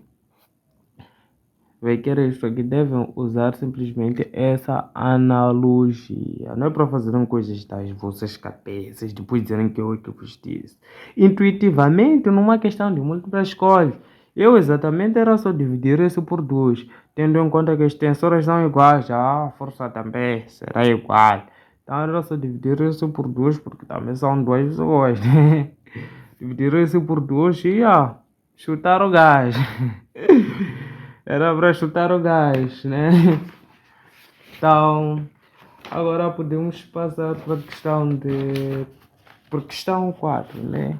Devem usar simplesmente essa analogia. Não é para fazerem coisas das vossas cabeças, depois dizerem que eu que vos disse. Intuitivamente, numa questão de múltipla escolha. Eu exatamente era só dividir isso por 2, tendo em conta que as tensoras são iguais, a força também será igual. Então era só dividir isso por 2, porque também são duas pessoas, né? Dividir isso por 2 e chutar o gás. Era para chutar o gás, né? Então, agora podemos passar para a questão 4, né?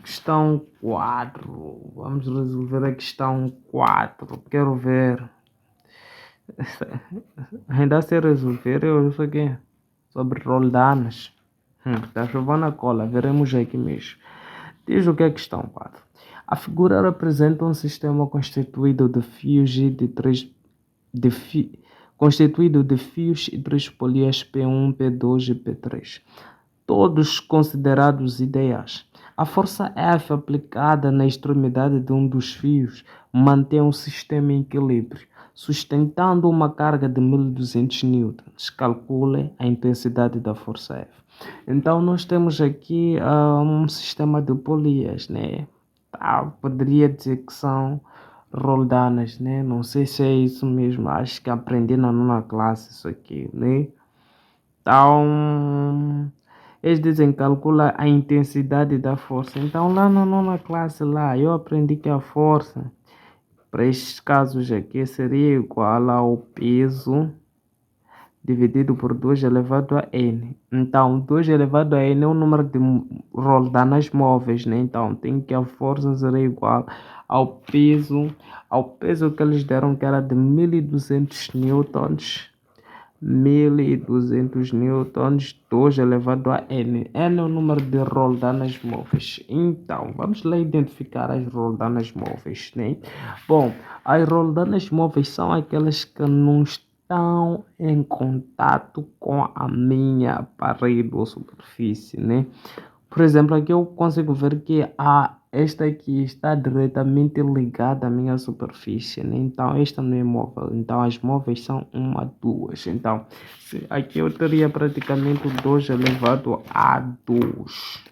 Questão 4. Vamos resolver a questão 4. Quero ver. Ainda se resolver, eu isso aqui sobre roldanas. Está chovendo a cola, veremos aqui mesmo. Diz o que é a questão 4. A figura representa um sistema constituído de fios e de três constituído de fios e três polias P1, P2 e P3, todos considerados ideais. A força F aplicada na extremidade de um dos fios mantém o sistema em equilíbrio, sustentando uma carga de 1200 newtons. Calcule a intensidade da força F. Então, nós temos aqui um sistema de polias, né? Poderia dizer que são roldanas, né? Não sei se é isso mesmo. Acho que aprendi na nona classe isso aqui, né? Então, eles dizem calcula a intensidade da força. Então, lá na nona classe, lá, eu aprendi que a força, para estes casos aqui, seria igual ao peso dividido por 2 elevado a n. Então, 2 elevado a n é o número de roldanas móveis, né? Então, tem que a força será igual ao peso que eles deram, que era de 1200 newtons. 1200 newtons, 2 elevado a n. N é o número de roldanas móveis. Então, vamos lá identificar as roldanas móveis, né? Bom, as roldanas móveis são aquelas que não estão em contato com a minha parede ou superfície, né? Por exemplo, aqui eu consigo ver que esta aqui está diretamente ligada à minha superfície, né? Então, esta não é móvel. Então, as móveis são uma, duas. Então, aqui eu teria praticamente o 2 elevado a 2.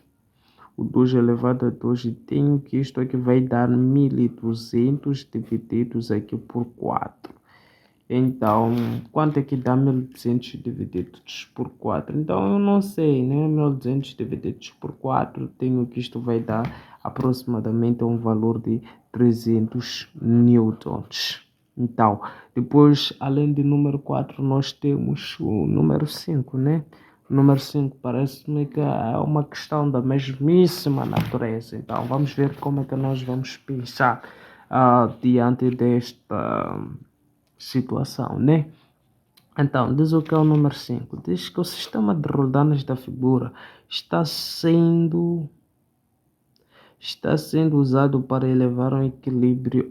O 2 elevado a 2 e tenho que isto aqui vai dar 1200 divididos aqui por 4. Então, quanto é que dá 1200 divididos por 4? Então, eu não sei, né? 1200 divididos por 4, tenho que isto vai dar aproximadamente um valor de 300 newtons. Então, depois, além do número 4, nós temos o número 5, né? O número 5 parece-me que é uma questão da mesmíssima natureza. Então, vamos ver como é que nós vamos pensar diante desta situação, né? Então, diz o que é o número 5. Diz que o sistema de roldanas da figura está sendo usado para elevar um equilíbrio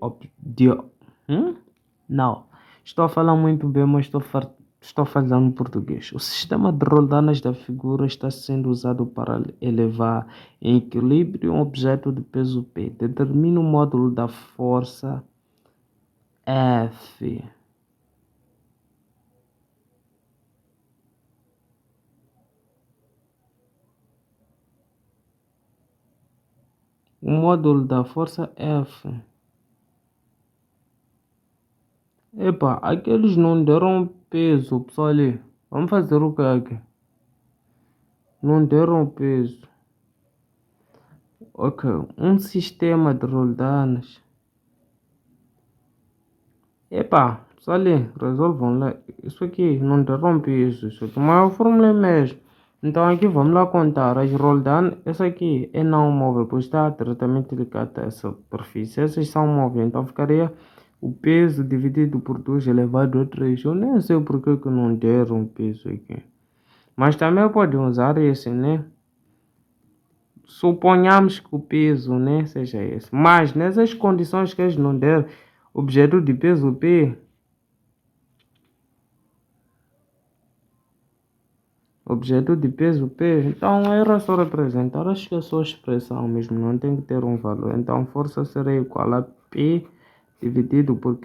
Não, estou a falar muito bem, mas estou falando português. O sistema de roldanas da figura está sendo usado para elevar em equilíbrio um objeto de peso P. Determina o módulo da força F. O módulo da força F. Epa, aqueles não deram peso, pessoal ali. Vamos fazer o que aqui? Não deram peso. Ok, um sistema de roldanas. Epa, pessoal ali, resolvam lá. Isso aqui não deram peso. Isso aqui, mas a fórmula é mesmo. Então aqui vamos lá contar. As roldanas, essa aqui é não móvel, pois está diretamente ligada a essa superfície. Essas são móveis, então ficaria o peso dividido por 2 elevado a 3. Eu nem sei porque que não deram peso aqui. Mas também podem usar esse, né? Suponhamos que o peso, né, seja esse. Mas nessas condições que eles não deram, objeto de peso P, então era só representar, acho que é só expressão mesmo, não tem que ter um valor. Então força será igual a P dividido por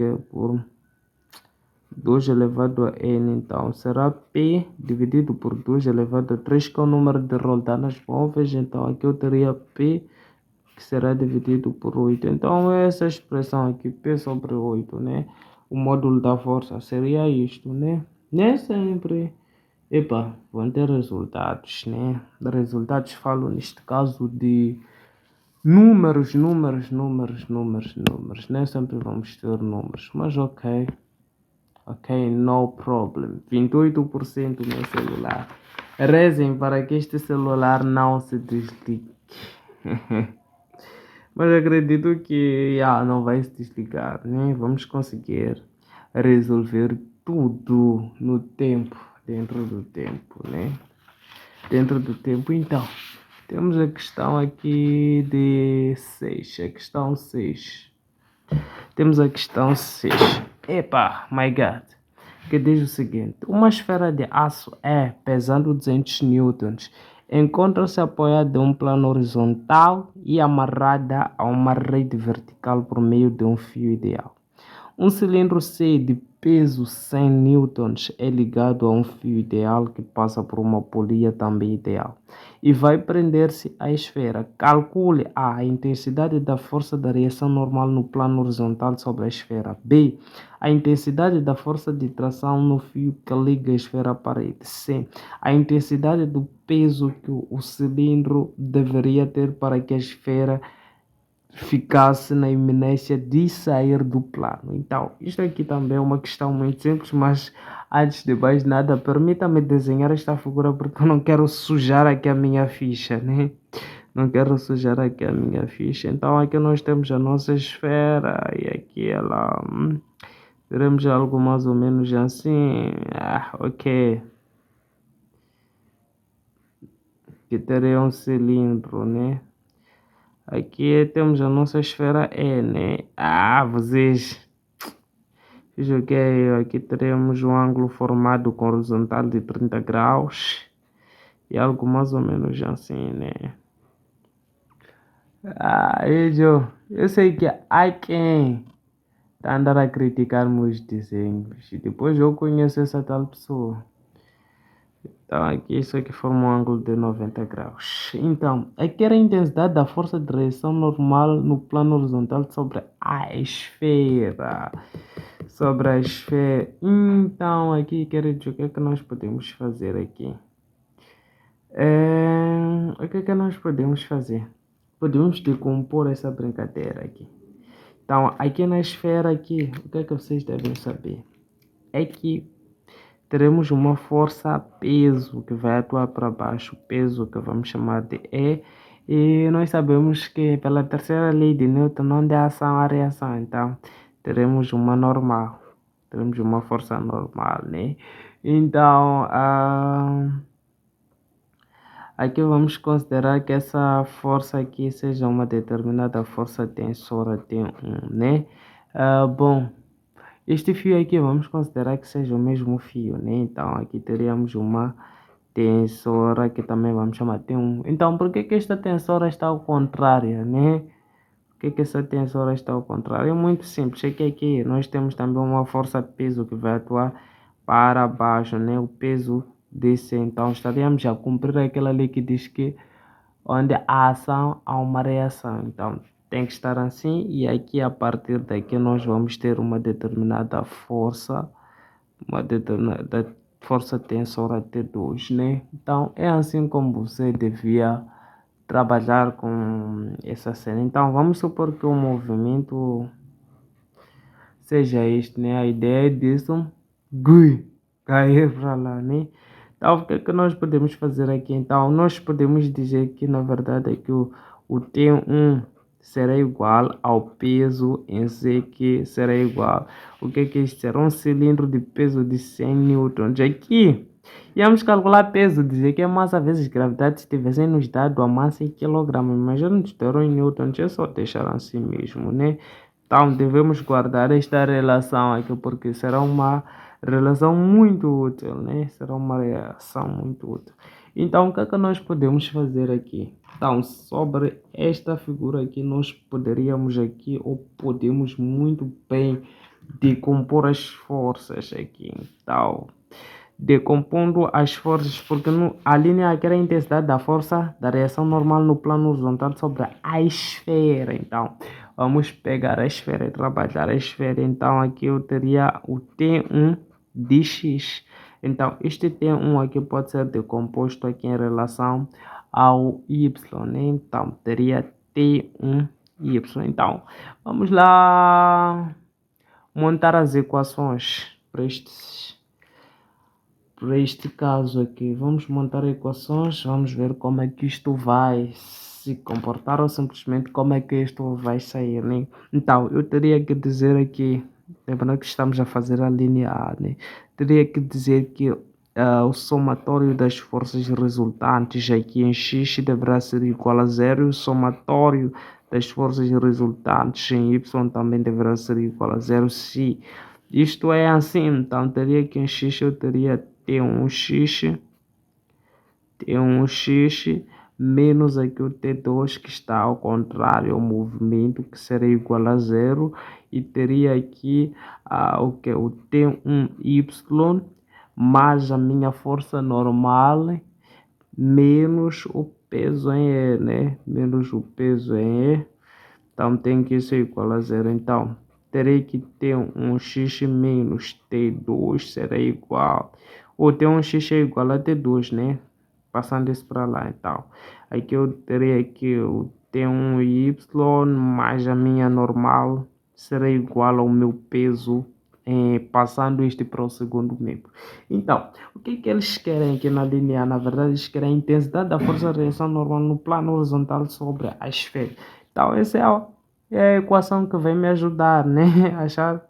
2 elevado a n, então será P dividido por 2 elevado a 3, que é o número de roldanas móveis. Então aqui eu teria P que será dividido por 8. Então essa expressão aqui, P sobre 8, né? O módulo da força seria isto, né? Nem sempre. Epa, vão ter resultados, né? Resultados falo neste caso de números. Nem sempre vamos ter números, mas ok. Ok, no problem. 28% no celular. Rezem para que este celular não se desligue. Mas acredito que não vai se desligar, né? Vamos conseguir resolver tudo no tempo, dentro do tempo, né? Dentro do tempo, então. Temos a questão aqui de 6. A questão 6. Temos a questão 6. Epa, my God. Que diz o seguinte: uma esfera de aço pesando 200 newtons, encontra-se apoiada em um plano horizontal e amarrada a uma rede vertical por meio de um fio ideal. Um cilindro C de peso 100 newtons é ligado a um fio ideal que passa por uma polia também ideal e vai prender-se à esfera. Calcule a intensidade da força da reação normal no plano horizontal sobre a esfera. B. A intensidade da força de tração no fio que liga a esfera à parede. C. A intensidade do peso que o cilindro deveria ter para que a esfera ficasse na iminência de sair do plano. Então, isto aqui também é uma questão muito simples, mas antes de mais nada, permita-me desenhar esta figura porque eu não quero sujar aqui a minha ficha, né? Não quero sujar aqui a minha ficha. Então, aqui nós temos a nossa esfera e aqui ela. Teremos algo mais ou menos assim. Ok. Que teria um cilindro, né? Aqui temos a nossa esfera E, né? Vocês. Veja que aqui teremos um ângulo formado com horizontal de 30 graus. E algo mais ou menos assim, né? Eu sei que há quem tá andando a criticar meus desenhos. E depois eu conheço essa tal pessoa. Então, aqui isso aqui forma um ângulo de 90 graus. Então, aqui era a intensidade da força de reação normal no plano horizontal sobre a esfera. Sobre a esfera. Então, aqui quero dizer o que é que nós podemos fazer aqui. O que é que nós podemos fazer? Podemos decompor essa brincadeira aqui. Então, aqui na esfera aqui, o que é que vocês devem saber? É que teremos uma força peso que vai atuar para baixo, peso que vamos chamar de E, e nós sabemos que pela terceira lei de Newton, onde há ação, há reação, então teremos uma normal, teremos uma força normal, né? Então, aqui vamos considerar que essa força aqui seja uma determinada força tensora T1, né? Bom, este fio aqui vamos considerar que seja o mesmo fio, né? Então aqui teríamos uma tensora que também vamos chamar T1. Então por que que esta tensora está ao contrário, né? Por que que essa tensora está ao contrário? É muito simples, é que aqui nós temos também uma força peso que vai atuar para baixo, né? O peso desse, então estaríamos a cumprir aquela lei que diz que onde há ação há uma reação. Então tem que estar assim e aqui a partir daqui nós vamos ter uma determinada força, uma determinada força tensora T2, né? Então é assim como você devia trabalhar com essa cena. Então vamos supor que o movimento seja este, né? A ideia disso, cair para lá, né? Então, o que é que nós podemos fazer aqui? Então, nós podemos dizer que, na verdade, é que o T1 será igual ao peso em C, que será igual. O que é isso? Será um cilindro de peso de 100 newtons. Aqui, íamos calcular peso, dizer que é massa vezes gravidade, se tivessem nos dado a massa em quilogramas, mas já não nos deram em newtons, é só deixar assim mesmo, né? Então, devemos guardar esta relação aqui, porque será uma relação muito útil, né? Será uma relação muito útil. Então, o que é que nós podemos fazer aqui? Então, sobre esta figura aqui, nós poderíamos aqui, ou podemos muito bem decompor as forças aqui. Então, decompondo as forças, porque a linha aqui era a intensidade da força da reação normal no plano horizontal sobre a esfera. Então, vamos pegar a esfera e trabalhar a esfera. Então, aqui eu teria o T1 de X. Então, este T1 aqui pode ser decomposto aqui em relação ao Y, né? Então, teria T1Y. Então, vamos lá montar as equações para este caso aqui. Vamos montar equações, vamos ver como é que isto vai se comportar ou simplesmente como é que isto vai sair, né? Então, eu teria que dizer aqui, lembrando que estamos a fazer a linha A, né? Teria que dizer que o somatório das forças resultantes aqui em X deverá ser igual a zero e o somatório das forças resultantes em Y também deverá ser igual a zero se isto é assim. Então teria que em X eu teria T1x menos aqui o T2 que está ao contrário ao movimento, que seria igual a zero, e teria aqui o T1y mais a minha força normal menos o peso em E, né? Menos o peso em E. Então tem que ser igual a zero. Então terei que ter um x menos T2 será igual. Ou T1x é igual a T2, né? Passando isso para lá, então. Aqui eu teria que o T1Y mais a minha normal será igual ao meu peso, passando este para o segundo membro. Então, o que é que eles querem aqui na linha A? Na verdade, eles querem a intensidade da força de reação normal no plano horizontal sobre a esfera. Então, essa é a equação que vem me ajudar, né? A achar,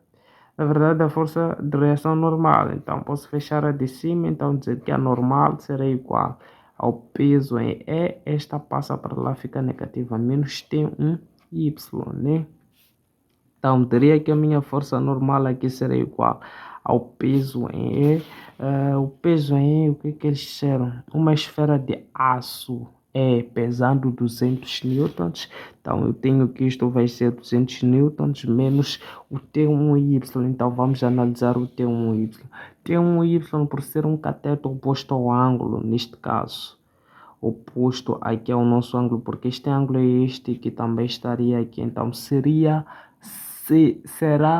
na verdade, a força de reação normal. Então, posso fechar a de cima, então dizer que a normal será igual ao peso em E, esta passa para lá, fica negativa, menos T1Y, né? Então, teria que a minha força normal aqui será igual ao peso em E. O peso em E, o que eles disseram? Uma esfera de aço pesando 200 newtons. Então, eu tenho que isto vai ser 200 newtons menos o T1Y. Então, vamos analisar o T1Y. T1Y, por ser um cateto oposto ao ângulo, neste caso oposto aqui ao nosso ângulo, porque este ângulo é este que também estaria aqui, então será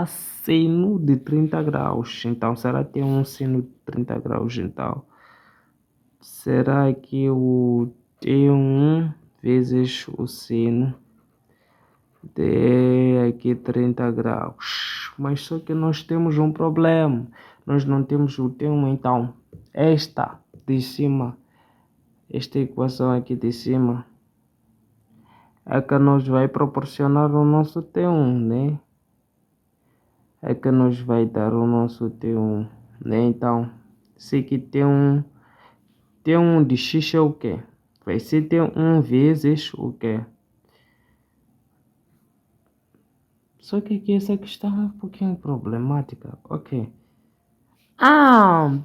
seno de 30 graus, então será ter um seno de 30 graus, então será que o T1 vezes o seno de aqui 30 graus, mas só que nós temos um problema, nós não temos o T1, então esta de cima, esta equação aqui de cima é que nos vai proporcionar o nosso T1, né? É que nos vai dar o nosso T1, né? Então, se que T1 de x é o quê? Vai ser T1 vezes o quê? Só que aqui essa questão é um pouquinho problemática. Ok.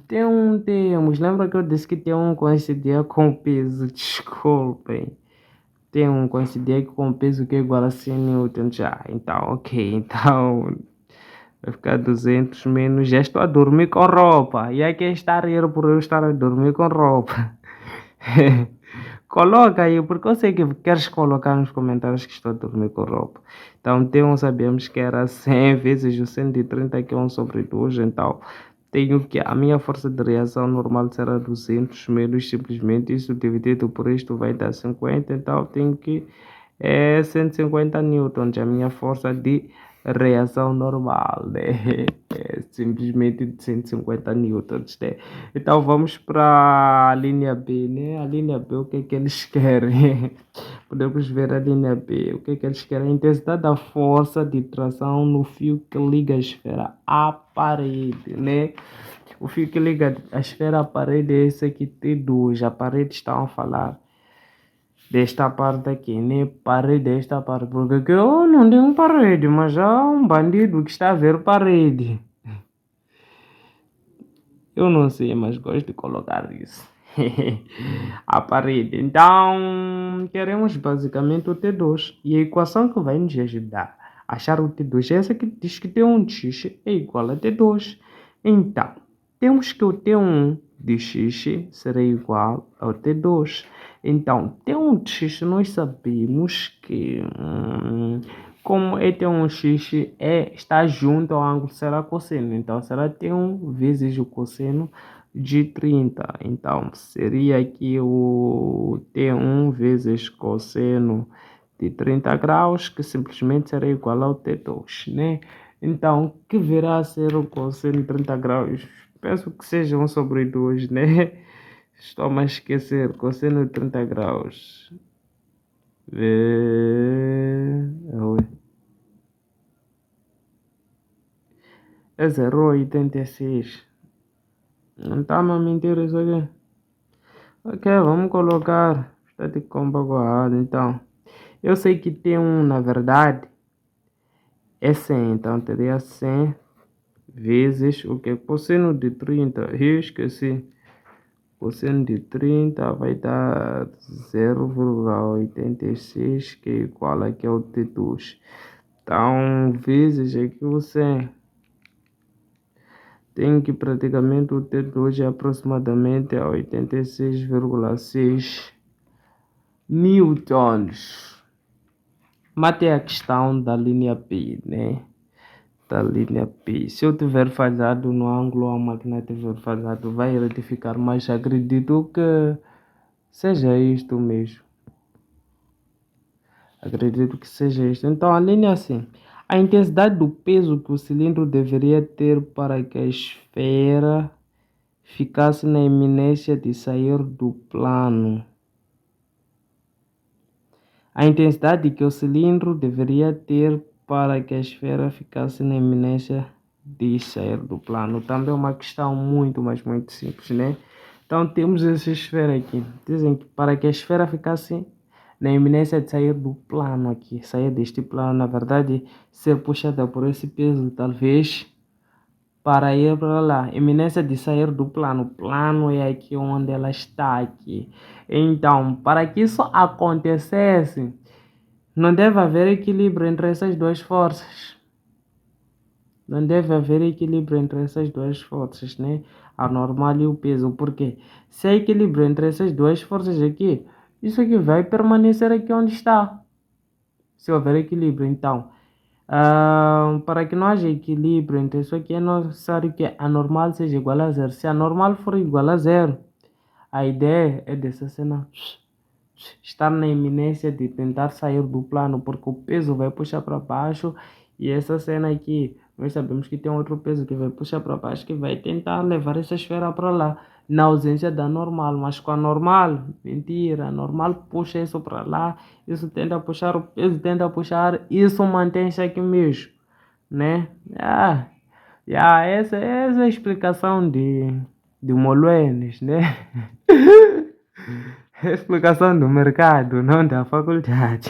T1 temos. Lembra que eu disse que T1 coincidia com o peso? Desculpem. T1 coincidia com o peso que é igual a 100 newtons já. Então, ok. Então, vai ficar 200 menos. Já estou a dormir com roupa. E aqui está a rir por eu estar a dormir com roupa. Coloca aí, porque eu sei que queres colocar nos comentários que estou a dormir com roupa. Então, T1 sabemos que era 100 vezes o 130, que é 1 sobre 2. Então, tenho que a minha força de reação normal será 200 menos simplesmente isso dividido por isto vai dar 50. Então, tenho que 150 newtons, a minha força de reação normal, né? É simplesmente de 150 newtons, né? Então vamos para a linha B, né? A linha B, o que é que eles querem? Podemos ver a linha B, o que é que eles querem? A intensidade da força de tração no fio que liga a esfera à parede, né? O fio que liga a esfera à parede é esse aqui, T2. A parede estão a falar desta parte aqui, né? Parede desta parte, porque aqui eu não tenho parede, mas há um bandido que está a ver parede. Eu não sei, mas gosto de colocar isso. A parede. Então, queremos basicamente o T2. E a equação que vai nos ajudar a achar o T2 é essa que diz que T1 de x é igual a T2. Então, temos que o T1 de x será igual ao T2. Então, T1 de x nós sabemos que como é T1x está junto ao ângulo, será cosseno. Então, será T1 vezes o cosseno de 30. Então, seria aqui o T1 vezes cosseno de 30 graus, que simplesmente será igual ao T2, né? Então, que virá a ser o cosseno de 30 graus? Penso que seja 1 sobre 2, né? Estou a esquecer, cosseno de 30 graus. É 0,86. Não está a mentir isso aqui. Ok, vamos colocar estático compactuado. Então, eu sei que tem um, na verdade, é 100. Então, teria 100 vezes o que? Cosseno de 30. Eu esqueci. Cosseno de 30 vai dar 0,86, que é igual aqui ao T2. Então, vezes aqui o 100. Tem que praticamente o T2 é aproximadamente a 86,6 newtons. Mate a questão da linha P, né? Da linha P. Se eu tiver falhado no ângulo, a máquina tiver falhado, vai retificar, mas acredito que seja isto mesmo. Acredito que seja isto. Então, a linha é assim. A intensidade do peso que o cilindro deveria ter para que a esfera ficasse na iminência de sair do plano. A intensidade que o cilindro deveria ter para que a esfera ficasse na iminência de sair do plano. Também é uma questão muito, mas muito simples, né? Então temos essa esfera aqui. Dizem que para que a esfera ficasse na iminência de sair do plano aqui, sair deste plano, na verdade, ser puxada por esse peso, talvez para ir para lá. Iminência de sair do plano. O plano é aqui onde ela está aqui. Então, para que isso acontecesse, não deve haver equilíbrio entre essas duas forças. Não deve haver equilíbrio entre essas duas forças, né? A normal e o peso. Porque se há equilíbrio entre essas duas forças aqui, isso aqui vai permanecer aqui onde está. Se houver equilíbrio, então. Para que não haja equilíbrio entre isso aqui, é necessário que a normal seja igual a zero. Se a normal for igual a zero, a ideia é dessa cena estar na iminência de tentar sair do plano, porque o peso vai puxar para baixo e essa cena aqui, nós sabemos que tem outro peso que vai puxar para baixo, que vai tentar levar essa esfera para lá, na ausência da normal, mas com a normal, mentira, a normal puxa isso para lá, isso tenta puxar, o peso tenta puxar, isso mantém-se aqui mesmo, né? Essa é a explicação de Moluenes, né? Explicação do mercado, não da faculdade.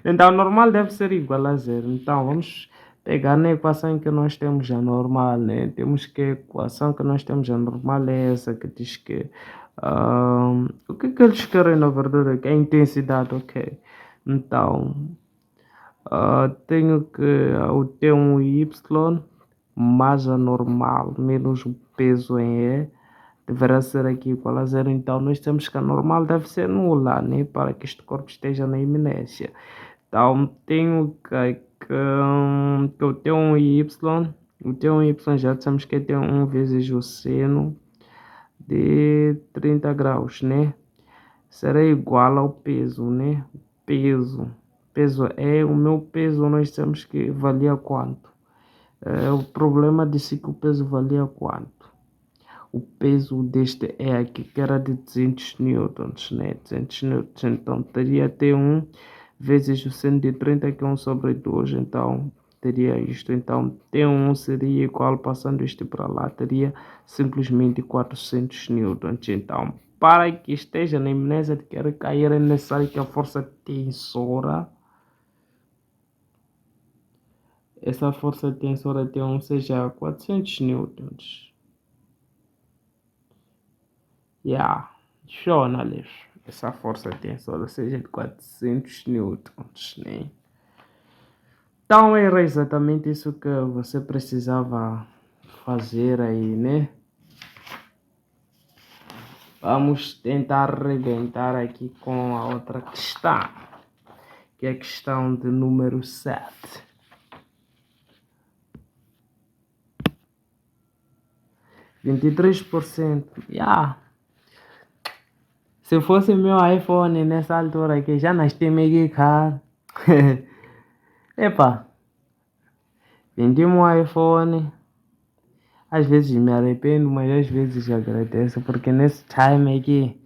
Então, normal deve ser igual a zero. Então, vamos pegar na equação que nós temos a normal, né? Temos que a equação que nós temos a normal é essa que diz que... o que que eles querem, na verdade, que é a intensidade, ok? Então, tenho que o T1 e Y mais a normal menos o peso em E deverá ser aqui igual a zero. Então, nós temos que a normal deve ser nula, né? Para que este corpo esteja na iminência. Então, tenho que o T1 e Y, o T1 e Y já dissemos que é T1 vezes o seno de 30 graus, né? Será igual ao peso, né? Peso é o meu peso, nós temos que valia quanto? O problema disse que o peso valia quanto? O peso deste é aqui que era de 200 newtons, né? 200 newtons, então teria T1 vezes o seno de 30 que é 1 sobre 2, então teria isto. Então T1 seria igual, passando isto para lá, teria simplesmente 400 newtons. Então, para que esteja na iminência de querer cair, é necessário que a força tensora, essa força tensora T1 seja 400 newtons. Show, né? Essa força tensora seja de 400 newtons, né? Então era exatamente isso que você precisava fazer aí, né? Vamos tentar arrebentar aqui com a outra questão, que é a questão de número 7. 23%. Se fosse meu iPhone nessa altura aqui, já nasci meio caro. Epa, vendi um iPhone. Às vezes me arrependo, mas às vezes agradeço, porque nesse time aqui,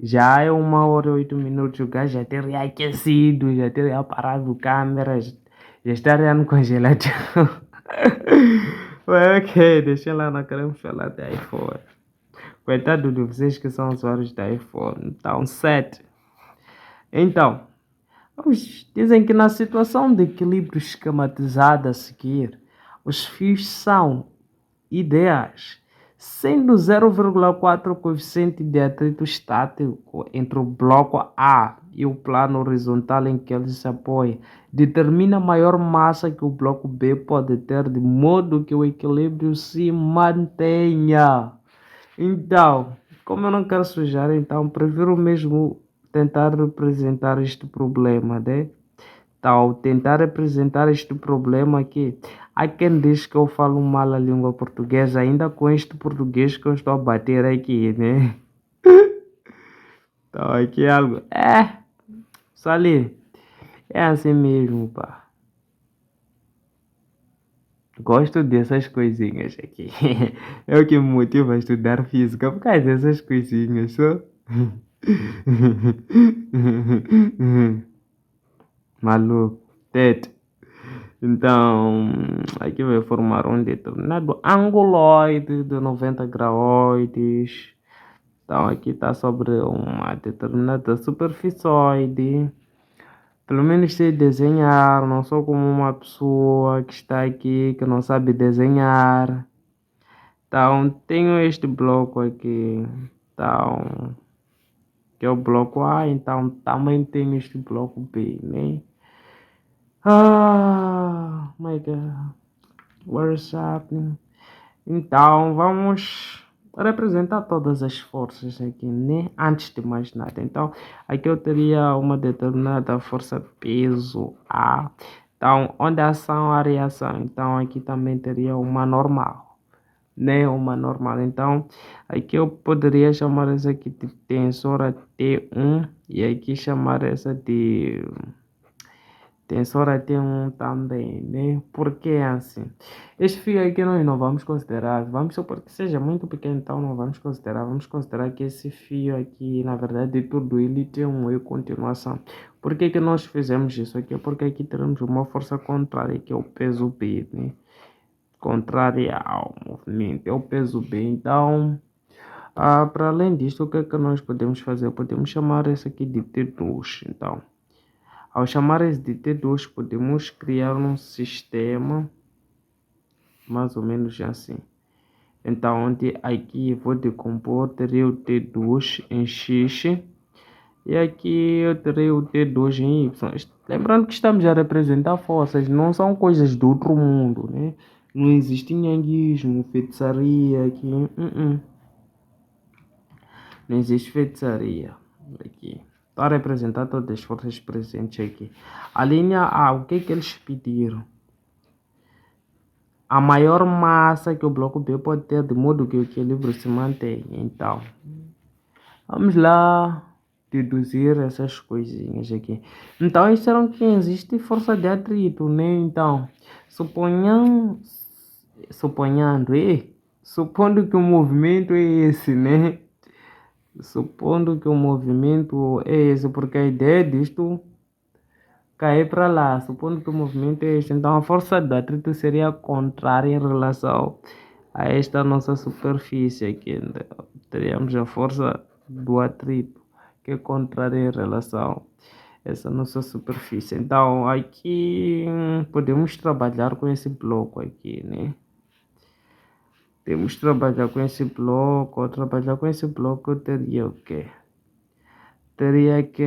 já é 1 hora e 8 minutos, o gajo já teria aquecido, já teria parado câmeras, já estaria no congelador. Ok, deixa lá, não queremos falar de iPhone. Coitado de vocês que são usuários de iPhone. Então, 7. Então, dizem que na situação de equilíbrio esquematizado a seguir, os fios são ideais, sendo 0,4 o coeficiente de atrito estático entre o bloco A e o plano horizontal em que ele se apoia, determina a maior massa que o bloco B pode ter, de modo que o equilíbrio se mantenha. Então, como eu não quero sujar, então prefiro mesmo tentar representar este problema, né? Então, tentar representar este problema aqui. Há quem diz que eu falo mal a língua portuguesa, ainda com este português que eu estou a bater aqui, né? Então aqui é algo. Só ali. É assim mesmo, pá. Gosto dessas coisinhas aqui. É o que me motiva a estudar física por causa dessas coisinhas, só. Maluco, teto. Então, aqui vai formar um determinado anguloide de 90 graus. Então, aqui está sobre uma determinada superfície. Pelo menos sei desenhar, não sou como uma pessoa que está aqui que não sabe desenhar. Então, tenho este bloco aqui. Então, que é o bloco A, então também tenho este bloco B, né? My God. What is happening? Então, vamos representar todas as forças aqui, né? Antes de mais nada. Então, aqui eu teria uma determinada força peso A. Então, onde a ação, a reação. Então, aqui também teria uma normal, né? Uma normal. Então, aqui eu poderia chamar essa aqui de tensora T1 e aqui chamar essa de tensora T1 também, né? Porque é assim. Este fio aqui nós não vamos considerar, vamos supor que seja muito pequeno, então não vamos considerar. Vamos considerar que esse fio aqui, na verdade, tudo ele tem um E continuação. Por que que nós fizemos isso aqui? Porque aqui teremos uma força contrária, que é o peso B, né? Contrária ao movimento, é o peso B. Então, para além disto, o que é que nós podemos fazer? Podemos chamar esse aqui de T2. Então, ao chamar esse de T2, podemos criar um sistema mais ou menos assim. Então, onde aqui vou decompor, terei o T2 em X e aqui eu terei o T2 em Y. Lembrando que estamos a representar forças, não são coisas do outro mundo, né? Não existe nhanguismo, feitiçaria aqui. Não existe feitiçaria aqui. Para representar todas as forças presentes aqui. A linha A, o que é que eles pediram? A maior massa que o bloco B pode ter, de modo que o equilíbrio se mantenha. Então, vamos lá deduzir essas coisinhas aqui. Então, eles disseram que existe força de atrito, né? Então, supondo que o movimento é esse, né? Supondo que o movimento é esse, porque a ideia disto cair para lá, supondo que o movimento é este, então a força do atrito seria contrária em relação a esta nossa superfície aqui. Né? Teríamos a força do atrito, que é contrária em relação a essa nossa superfície. Então aqui podemos trabalhar com esse bloco aqui, né? Temos que trabalhar com esse bloco. Ao trabalhar com esse bloco, eu teria o quê? Teria que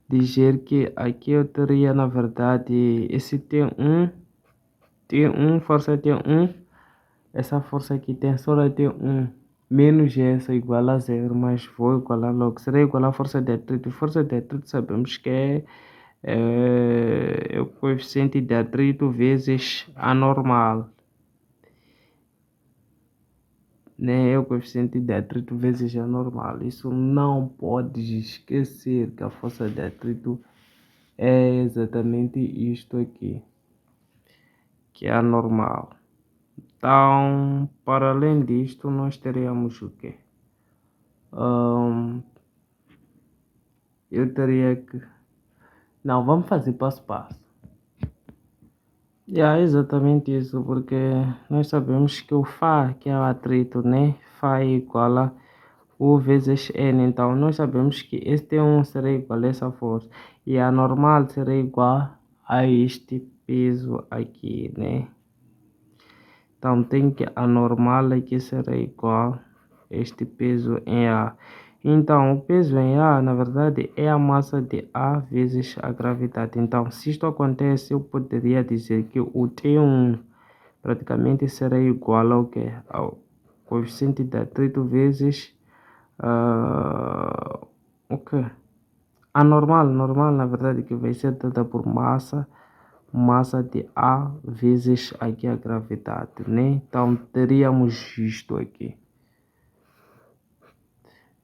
dizer que aqui eu teria, na verdade, esse T1, força T1, essa força aqui, tensora T1, menos essa igual a zero, mas vou igualar logo, será igual à força de atrito. Força de atrito sabemos que é o coeficiente de atrito vezes a normal. Né? É o coeficiente de atrito vezes a normal. Isso não pode esquecer que a força de atrito é exatamente isto aqui, que é a normal. Então, para além disto, nós teríamos o quê? Eu teria que... Não, vamos fazer passo a passo. É exatamente isso, porque nós sabemos que o Fá, que é o atrito, né? Fá é igual a U vezes N. Então, nós sabemos que este 1 será igual a essa força. E a normal será igual a este peso aqui, né? Então, tem que a normal aqui será igual a este peso em A. Então, o peso em A, na verdade, é a massa de A vezes a gravidade. Então, se isto acontece, eu poderia dizer que o T1 praticamente será igual ao que? Ao coeficiente de atrito vezes o que? A normal, na verdade, que vai ser dada por massa de A vezes aqui a gravidade, né? Então, teríamos isto aqui.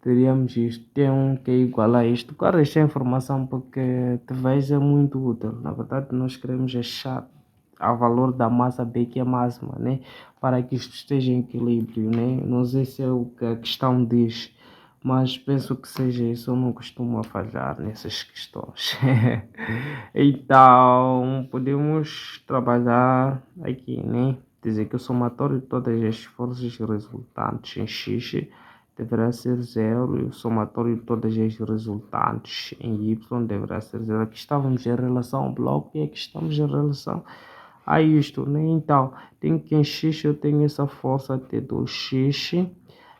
teríamos isto, T1 que é igual a isto. Guarda esta informação porque talvez é muito útil. Na verdade, nós queremos achar o valor da massa B que é máxima, né? Para que isto esteja em equilíbrio, né? Não sei se é o que a questão diz, mas penso que seja isso. Eu não costumo falhar nessas questões. Então, podemos trabalhar aqui, né? Dizer que o somatório de todas as forças resultantes em X deverá ser zero e o somatório de todas as resultantes em Y deverá ser zero. Aqui estávamos em relação ao bloco e aqui estamos em relação a isto, né? Então, tenho que em X eu tenho essa força T2X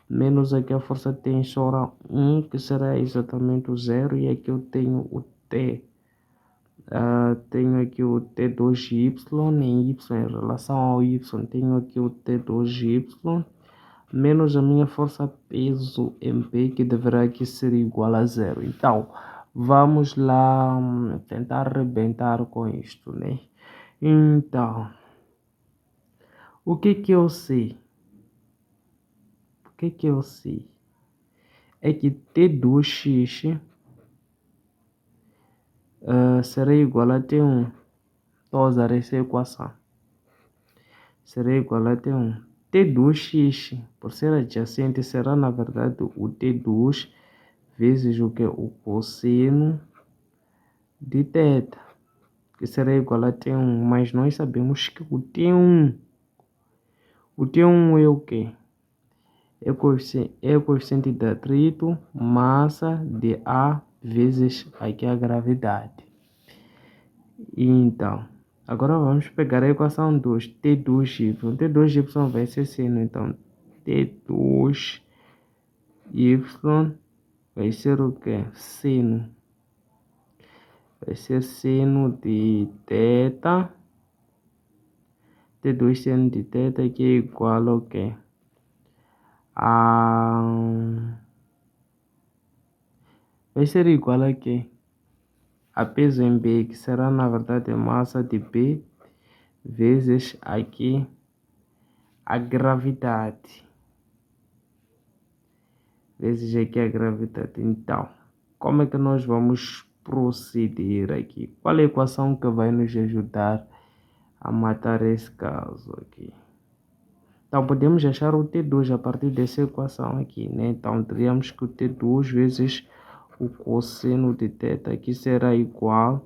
menos aqui a força tensora 1, que será exatamente o zero, e aqui eu tenho o T. Tenho aqui o T2Y em Y em relação ao Y, tenho aqui o T2Y menos a minha força peso em P, que deverá aqui ser igual a zero. Então, vamos lá tentar arrebentar com isto, né? Então, o que que eu sei? O que que eu sei? É que T2x será igual a T1. Estou a usar essa equação. Será igual a T1. T2x, por ser adjacente, será na verdade o T2 vezes o que? O cosseno de θ, que será igual a T1. Mas nós sabemos que o T1 é o quê? É o coeficiente de atrito, massa de A vezes aqui a gravidade. Então, agora vamos pegar a equação 2, T2y. T2y vai ser seno, então T2y vai ser o que? Seno. Vai ser seno de θ. T2 seno de θ que é igual ao que? Vai ser igual a que? A peso em B, que será na verdade a massa de B vezes aqui a gravidade. Vezes aqui a gravidade. Então, como é que nós vamos proceder aqui? Qual é a equação que vai nos ajudar a matar esse caso aqui? Então, podemos achar o T2 a partir dessa equação aqui, né? Então, teríamos que o T2 vezes o cosseno de θ aqui será igual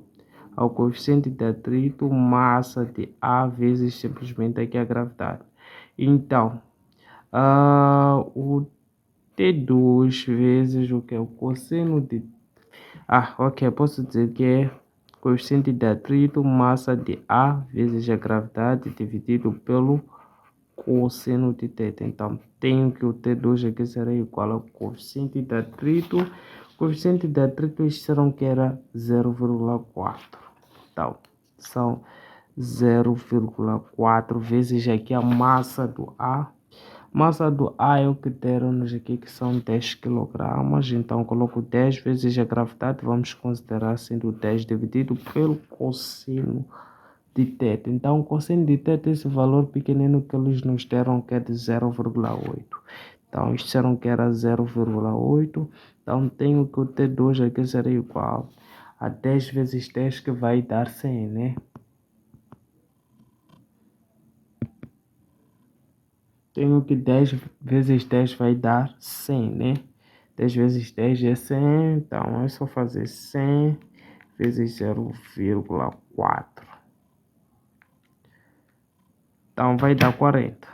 ao coeficiente de atrito, massa de A vezes simplesmente aqui a gravidade. Então, o T2 vezes o que? O cosseno de... ok, posso dizer que é coeficiente de atrito, massa de A vezes a gravidade dividido pelo cosseno de θ. Então, tenho que o T2 aqui será igual ao coeficiente de atrito. Coeficiente de atrito disseram que era 0,4. Então, são 0,4 vezes aqui a massa do A. Massa do A é o que deram-nos aqui, que são 10 kg. Então, coloco 10 vezes a gravidade, vamos considerar sendo 10 dividido pelo cosseno de θ. Então, o cosseno de θ é esse valor pequenino que eles nos deram, que é de 0,8. Então, eles disseram que era 0,8. Então, tenho que o T2 aqui será igual a 10 vezes 10, que vai dar 100, né? Tenho que 10 vezes 10 vai dar 100, né? 10 vezes 10 é 100, então é só fazer 100 vezes 0,4. Então vai dar 40.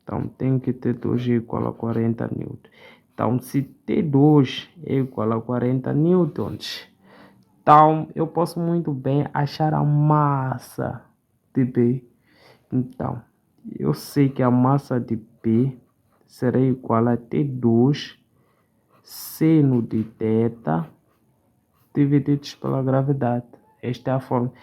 Então tenho que T2 é igual a 40 newtons. Então se T2 é igual a 40 newtons, então eu posso muito bem achar a massa de B. Então, eu sei que a massa de P será igual a T2 seno de θ divididos pela gravidade. Esta é a forma.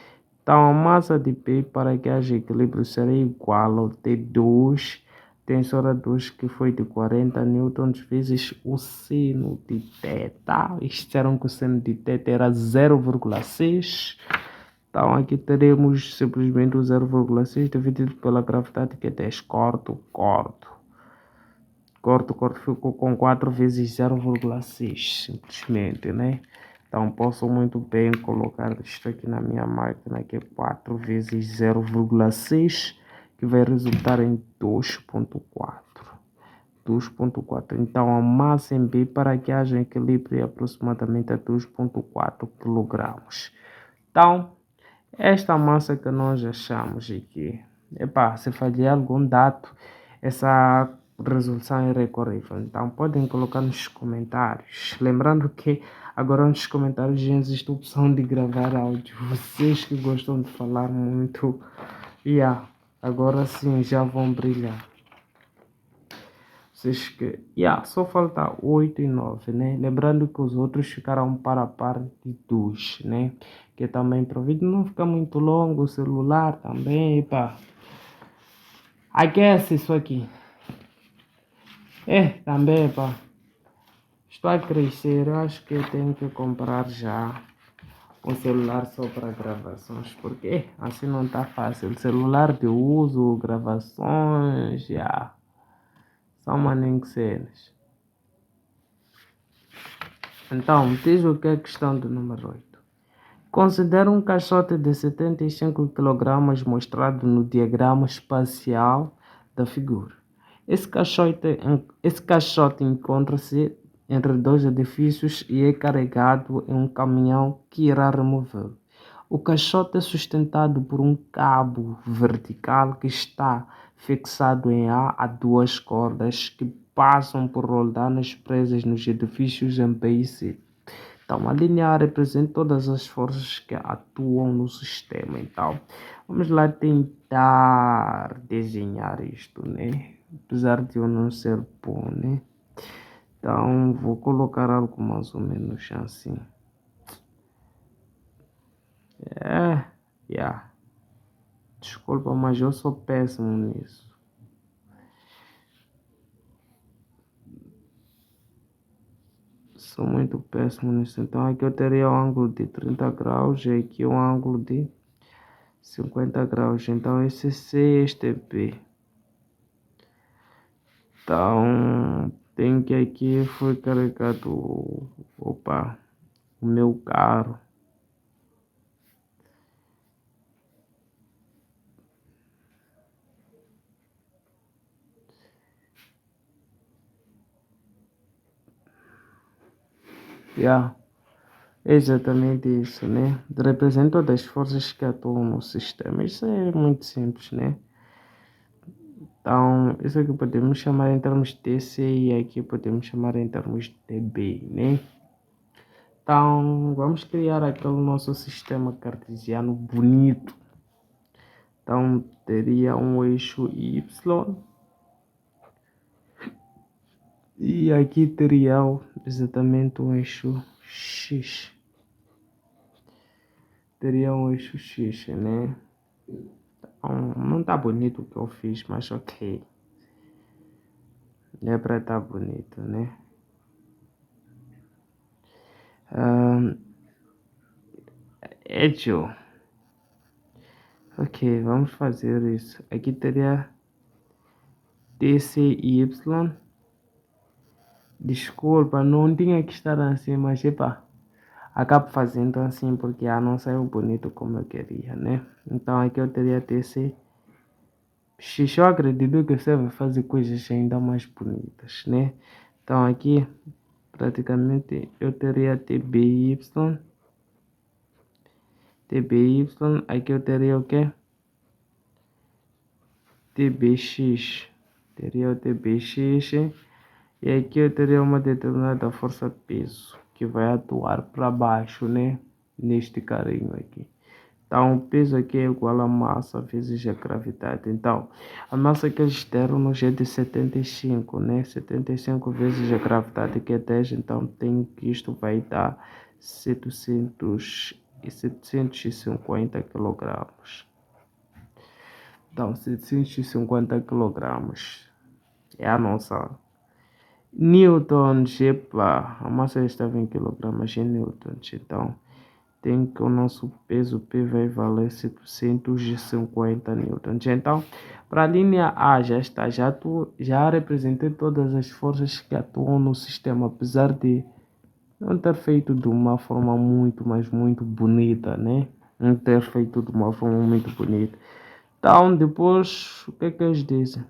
Então, a massa de P, para que haja equilíbrio, será igual ao T2 tensora 2, que foi de 40 newtons, vezes o seno de θ. Disseram que o seno de θ era 0,6. Então, aqui teremos simplesmente o 0,6 dividido pela gravidade, que é 10. Corto. corto, ficou com 4 vezes 0,6, simplesmente, né? Então, posso muito bem colocar isto aqui na minha máquina, que é 4 vezes 0,6, que vai resultar em 2,4. 2,4. Então, a massa em B para que haja equilíbrio é aproximadamente a 2,4 kg. Então, esta massa que nós achamos aqui, se falhar algum dado, essa resolução é recorrível. Então, podem colocar nos comentários. Lembrando que agora nos comentários já existe a opção de gravar áudio. Vocês que gostam de falar muito, agora sim já vão brilhar. Vocês que, só falta 8 e 9, né? Lembrando que os outros ficarão para a par de 2, né? Que também para o vídeo não ficar muito longo, o celular também, aquece isso aqui. Também, estou a crescer, eu acho que eu tenho que comprar já um celular só para gravações, porque assim não tá fácil. Celular de uso, gravações, são cenas. Então, diz o que é a questão do número 8. Considera um caixote de 75 kg mostrado no diagrama espacial da figura. Esse caixote encontra-se entre dois edifícios e é carregado em um caminhão que irá removê-lo. O caixote é sustentado por um cabo vertical que está fixado em A duas cordas que passam por roldanas presas nos edifícios em B e C. Então, a linha A representa todas as forças que atuam no sistema. Então, vamos lá tentar desenhar isto, né? Apesar de eu não ser bom, né? Então, vou colocar algo mais ou menos assim. Desculpa, mas eu sou péssimo nisso. Sou muito péssimo nisso. Então, aqui eu teria um ângulo de 30 graus e aqui um ângulo de 50 graus. Então, esse é C, este é B. Então, tem que aqui foi carregado, o meu carro. É exatamente isso, né? Representa todas as forças que atuam no sistema. Isso é muito simples, né? Então, isso aqui podemos chamar em termos de TC e aqui podemos chamar em termos de TB, né? Então, vamos criar aquele nosso sistema cartesiano bonito. Então, teria um eixo Y e aqui teria exatamente um eixo X. Teria um eixo X, né? Então, não tá bonito o que eu fiz, mas ok. É para estar bonito, né? Edge. Ok, vamos fazer isso. Aqui teria TCY. Desculpa, não tinha que estar assim, mas acabo fazendo assim porque não saiu bonito como eu queria, né? Então aqui eu teria TC. Eu acredito que você vai fazer coisas ainda mais bonitas, né? Então aqui praticamente eu teria TBY. Aqui eu teria o quê? TBX. Teria o TBX. E aqui eu teria uma determinada força peso que vai atuar para baixo, né? Neste carinho aqui. Então, o peso aqui é igual a massa vezes a gravidade. Então, a massa que eles deram é de 75, né? 75 vezes a gravidade que é 10. Então, tem que isto vai dar 750 quilogramas. Então, 750 quilogramas é a nossa newtons. A massa estava em quilogramas em newtons. Então, tem que o nosso peso P vai valer 750 newtons. Então, Para a linha A já está, já representei todas as forças que atuam no sistema, apesar de não ter feito de uma forma muito, mas muito bonita, né? Não ter feito de uma forma muito bonita. Então, depois, o que é que eles dizem?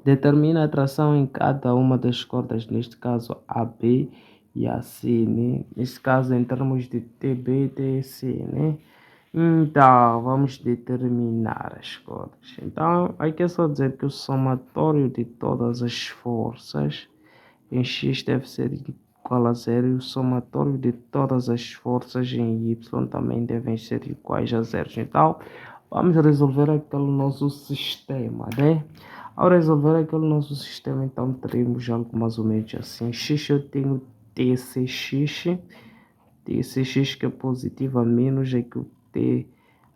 Determina a tração em cada uma das cordas, neste caso a B e a C, né? Neste caso, em termos de TB e TC, né? Então, vamos determinar as cordas. Então, aqui é só dizer que o somatório de todas as forças em X deve ser igual a zero e o somatório de todas as forças em Y também devem ser iguais a zero. Então, vamos resolver aquele nosso sistema, né? Ao resolver aquele nosso sistema, então teremos algo mais ou menos assim. X eu tenho TCX, TCX que é positiva menos é que o T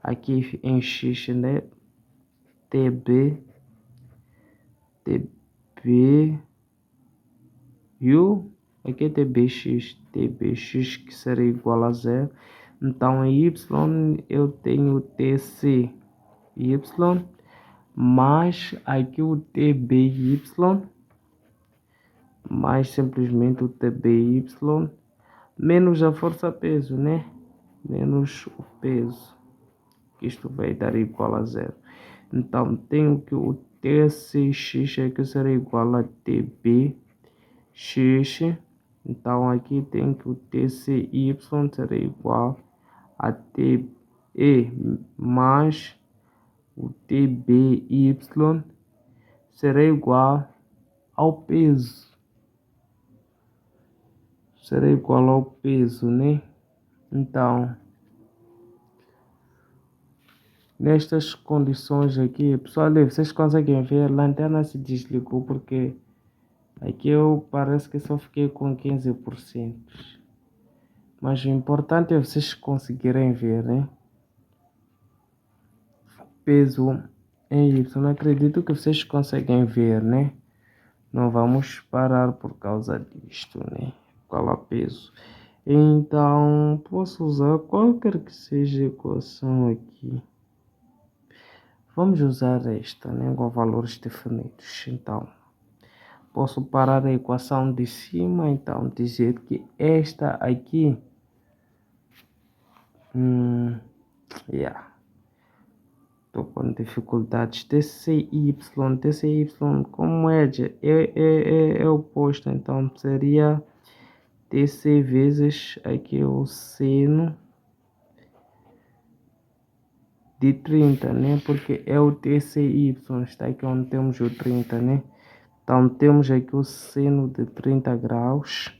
aqui em X, né? TB, TB, e o aqui é TBX que será igual a zero. Então em Y eu tenho TCY mais aqui o TBY mais simplesmente o TBY menos a força peso, né? Menos o peso, que isto vai dar igual a zero. Então tenho que o TCX aqui será igual a TBX. Então aqui tem que o TCY será igual a TE mais o TBY será igual ao peso. Será igual ao peso, né? Então, nestas condições aqui, pessoal, vocês conseguem ver, a lanterna se desligou porque aqui eu parece que só fiquei com 15%. Mas o importante é vocês conseguirem ver, né? Peso em Y. Não acredito que vocês conseguem ver, né? Não vamos parar por causa disto, né? Qual é o peso? Então, posso usar qualquer que seja a equação aqui. Vamos usar esta, né? Com valores definidos. Então, posso parar a equação de cima, então dizer que esta aqui, yeah. Estou com dificuldades. TCY, como é oposto, então seria TC vezes aqui o seno de 30, né? Porque é o TCY, está aqui onde temos o 30, né? Então temos aqui o seno de 30 graus.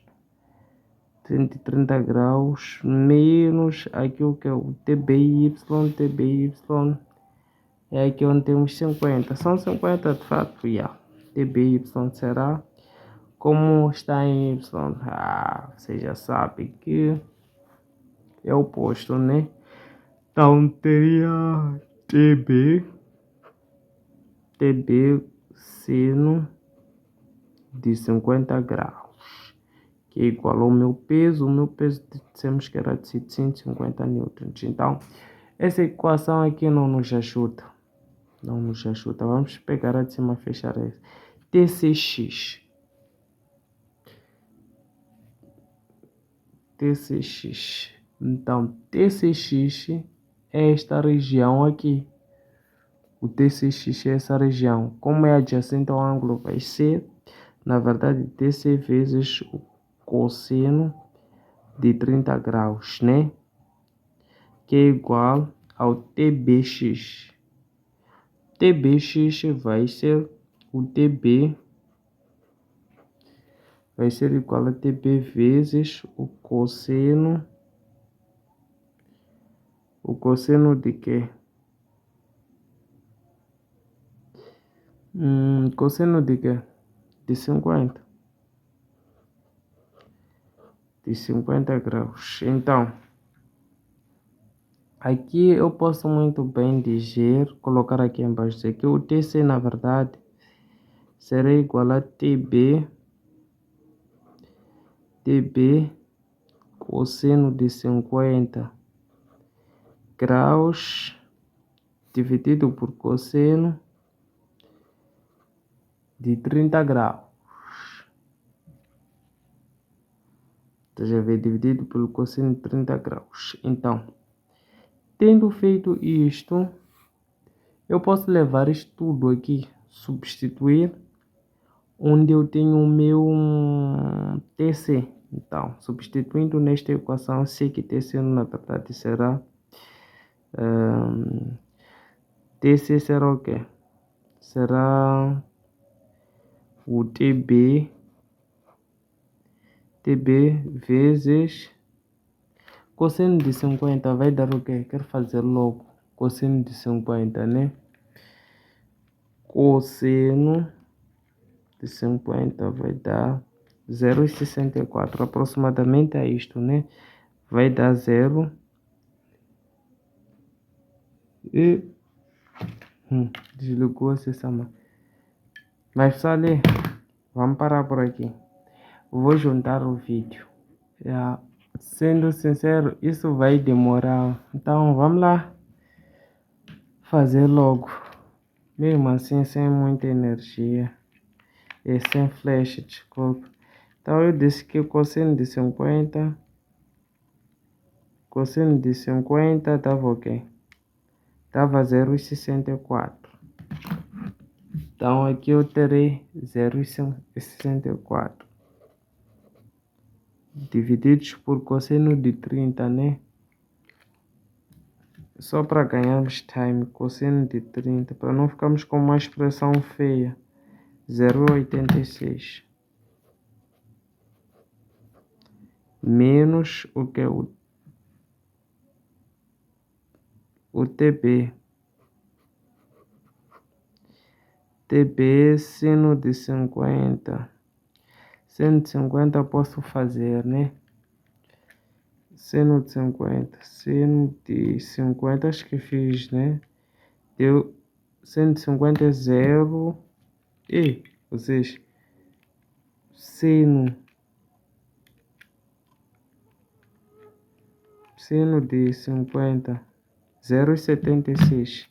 30 graus menos aqui o que é o TBY é aqui onde temos 50. São 50 de fato, yeah. TBY será como está em Y. Você já sabe que é o oposto, né? Então teria TB seno de 50 graus, que é igual ao meu peso. O meu peso dissemos que era de 750 newtons. Então, essa equação aqui não nos ajuda. Não nos ajuda. Vamos pegar a de cima e fechar essa. TCX. TCX. Então, TCX é esta região aqui. O TCX é essa região. Como é adjacente ao ângulo, vai ser, na verdade, TC vezes o cosseno de 30 graus, né? Que é igual ao TBX. TBX vai ser o TB, vai ser igual a TB vezes o cosseno. O cosseno de quê? Cosseno de quê? De 50. De 50 graus. Então, aqui eu posso muito bem dizer, colocar aqui embaixo, dizer que o TC, na verdade, será igual a TB cosseno de 50 graus dividido por cosseno de 30 graus. Estás a ver? Dividido pelo cosseno de 30 graus. Então, tendo feito isto, eu posso levar isto tudo aqui, substituir, onde eu tenho o meu TC. Então, substituindo nesta equação, sei que TC na verdade será TC será o quê? Será o TB vezes cosseno de 50 vai dar o quê? Quero fazer logo. Cosseno de 50, né? Cosseno de 50 vai dar 0,64. Aproximadamente é isto, né? Vai dar 0 e... desligou a sessão. Mas pessoal, vamos parar por aqui. Vou juntar o vídeo. Sendo sincero, isso vai demorar. Então vamos lá fazer logo. Mesmo assim, sem muita energia. E sem flash, desculpa. Então eu disse que o cosseno de 50. Cosseno de 50 estava ok. Estava 0,64. Então aqui eu terei 0,64 divididos por cosseno de 30, né? Só para ganharmos time, cosseno de 30, para não ficarmos com uma expressão feia. 0,86 menos o que? O TB. TB seno de 50. Seno de 50 posso fazer, né? Seno de 50. Seno de 50 acho que fiz, né? Deu seno de 50 é 0. E, vocês, seno de 50, 0,76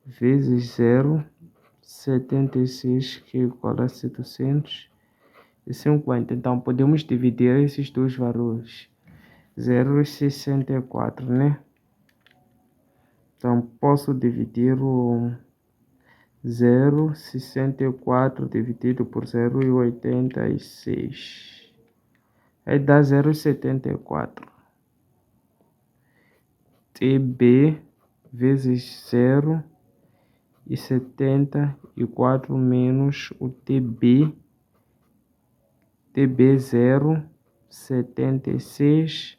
vezes 0,76 que é igual a 750. Então podemos dividir esses dois valores. 0,64, né? Então posso dividir o 0,64 dividido por 0,86. Aí dá 0,74. TB vezes 0,74 menos o TB 0,76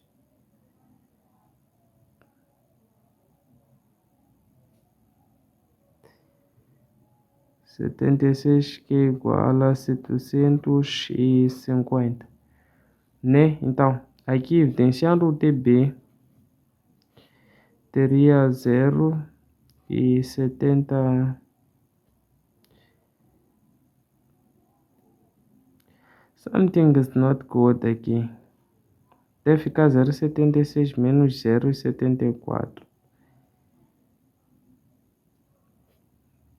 que é igual a 750, né? Então, aqui evidenciando o TB, teria 0,70. Something is not good aqui. Deve ficar 0,76 menos 0,74.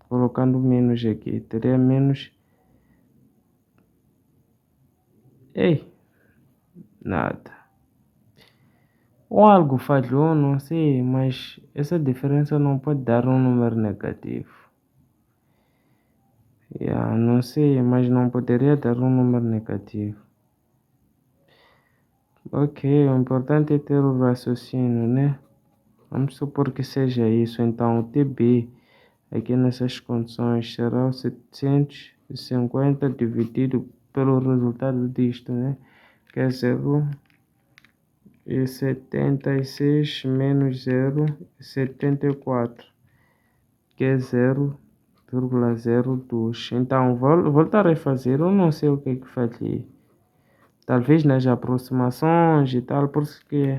Colocando menos aqui, teria menos. Ei, nada. Ou algo falhou, não sei, mas essa diferença não pode dar um número negativo. Não sei, mas não poderia dar um número negativo. Ok, o importante é ter o raciocínio, né? Vamos supor que seja isso. Então, o TB aqui nessas condições será o 750 dividido pelo resultado disto, né? Que é 0,76 menos 0,74, que é 0,02. Então, voltarei a fazer. Eu não sei o que falhei. Talvez nas aproximações e tal, por isso que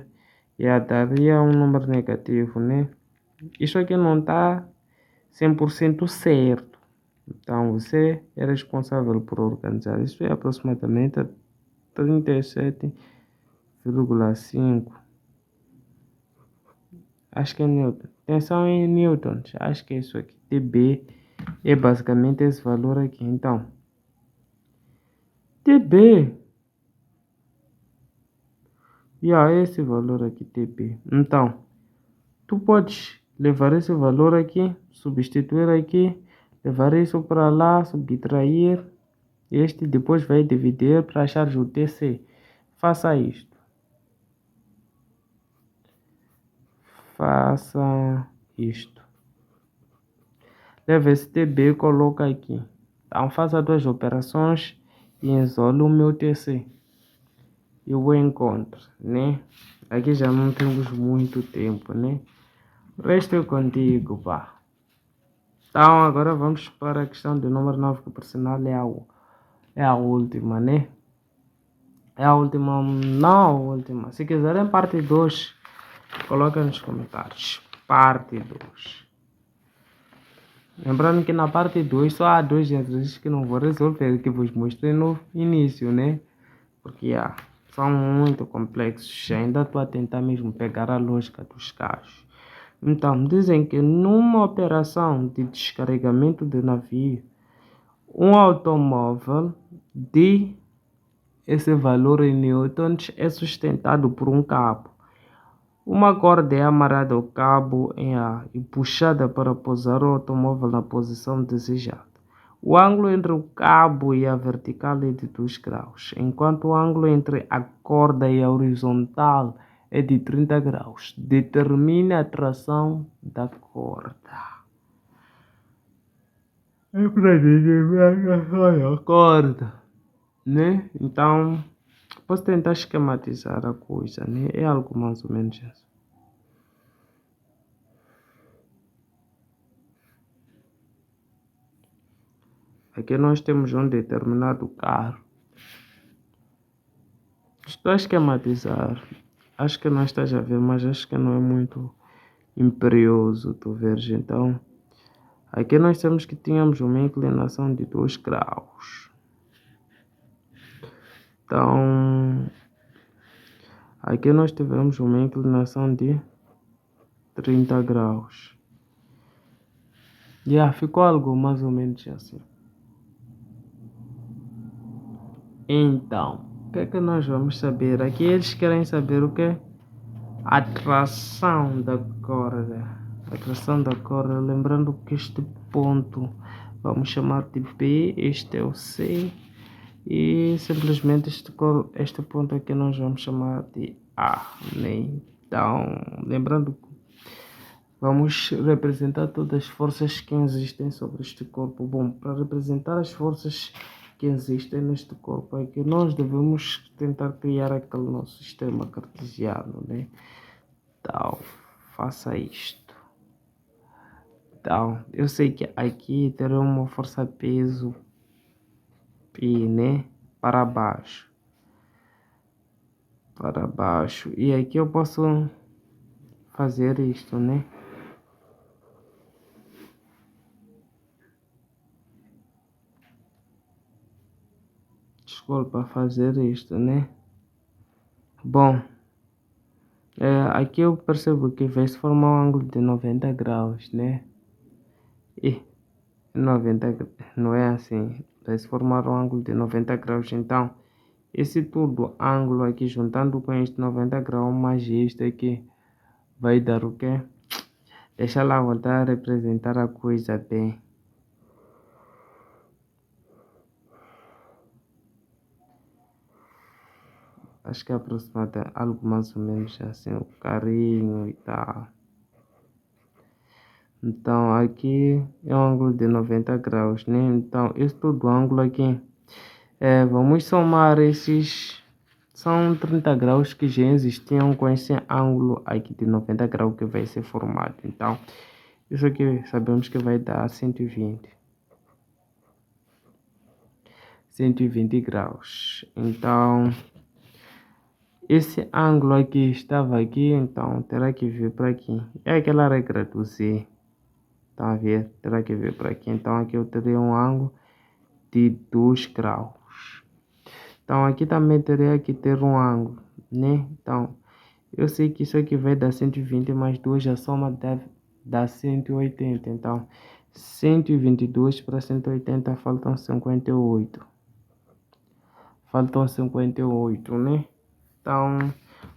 daria um número negativo, né? Isso aqui não está 100% certo. Então, você é responsável por organizar. Isso é aproximadamente 37,5. Acho que é Newton. Atenção em Newton. Acho que é isso aqui. TB é basicamente esse valor aqui. Então, TB. E é esse valor aqui, TB. Então, tu podes levar esse valor aqui, substituir aqui, levar isso para lá, subtrair. Este depois vai dividir para achar o TC. Faça isto. Faça isto. Leva esse TB e coloca aqui. Então faça duas operações e isole o meu TC. E o encontro, né? Aqui já não temos muito tempo, né? O resto é contigo, pá. Então agora vamos para a questão do número 9, que por sinal é a última, né? É a última, não a última. Se quiserem parte 2, coloca nos comentários. Parte 2. Lembrando que na parte 2 só há dois exercícios que não vou resolver, que vos mostrei no início, né? Porque são muito complexos. Ainda estou a tentar mesmo pegar a lógica dos casos. Então, dizem que numa operação de descarregamento de navio, um automóvel de esse valor em newtons é sustentado por um cabo. Uma corda é amarrada ao cabo em A e puxada para pousar o automóvel na posição desejada. O ângulo entre o cabo e a vertical é de 2 graus, enquanto o ângulo entre a corda e a horizontal é de 30 graus. Determine a tração da corda. É para determinar a tração da corda, né? Então, posso tentar esquematizar a coisa, né? É algo mais ou menos assim. Aqui nós temos um determinado carro. Estou a esquematizar. Acho que não estás a ver, mas acho que não é muito imperioso, tu veres. Então, aqui nós temos que tínhamos uma inclinação de 2 graus. Então, aqui nós tivemos uma inclinação de 30 graus. Ficou algo mais ou menos assim. Então, o que é que nós vamos saber? Aqui eles querem saber o que? A tração da corda. A tração da corda, lembrando que este ponto vamos chamar de B, este é o C, e simplesmente este ponto aqui nós vamos chamar de A, né? Então, lembrando que vamos representar todas as forças que existem sobre este corpo. Bom, para representar as forças que existem neste corpo é que nós devemos tentar criar aquele nosso sistema cartesiano, né? Então, faça isto. Então, eu sei que aqui terá uma força-peso P, né? Para baixo. Para baixo. E aqui eu posso fazer isto, né? Desculpa fazer isto, né? Bom, aqui eu percebo que vai se formar um ângulo de 90 graus, né? E 90, não é assim. Vai se formar um ângulo de 90 graus. Então, esse todo ângulo aqui, juntando com este 90 graus, mais este aqui, vai dar o quê? Deixa lá voltar a representar a coisa bem. Acho que é aproximadamente algo mais ou menos assim, o carinho e tal. Então, aqui é um ângulo de 90 graus, né? Então, esse todo ângulo aqui, vamos somar esses, são 30 graus que já existiam com esse ângulo aqui de 90 graus que vai ser formado. Então, isso aqui sabemos que vai dar 120 graus. Então, esse ângulo aqui estava aqui, então terá que vir para aqui. É aquela regra do Z. Tá a ver? Terá que vir para aqui. Então aqui eu teria um ângulo de 2 graus. Então aqui também teria que ter um ângulo, né? Então eu sei que isso aqui vai dar 120 mais 2, a soma deve dar 180. Então 122 para 180 faltam 58. Faltam 58, né? Então,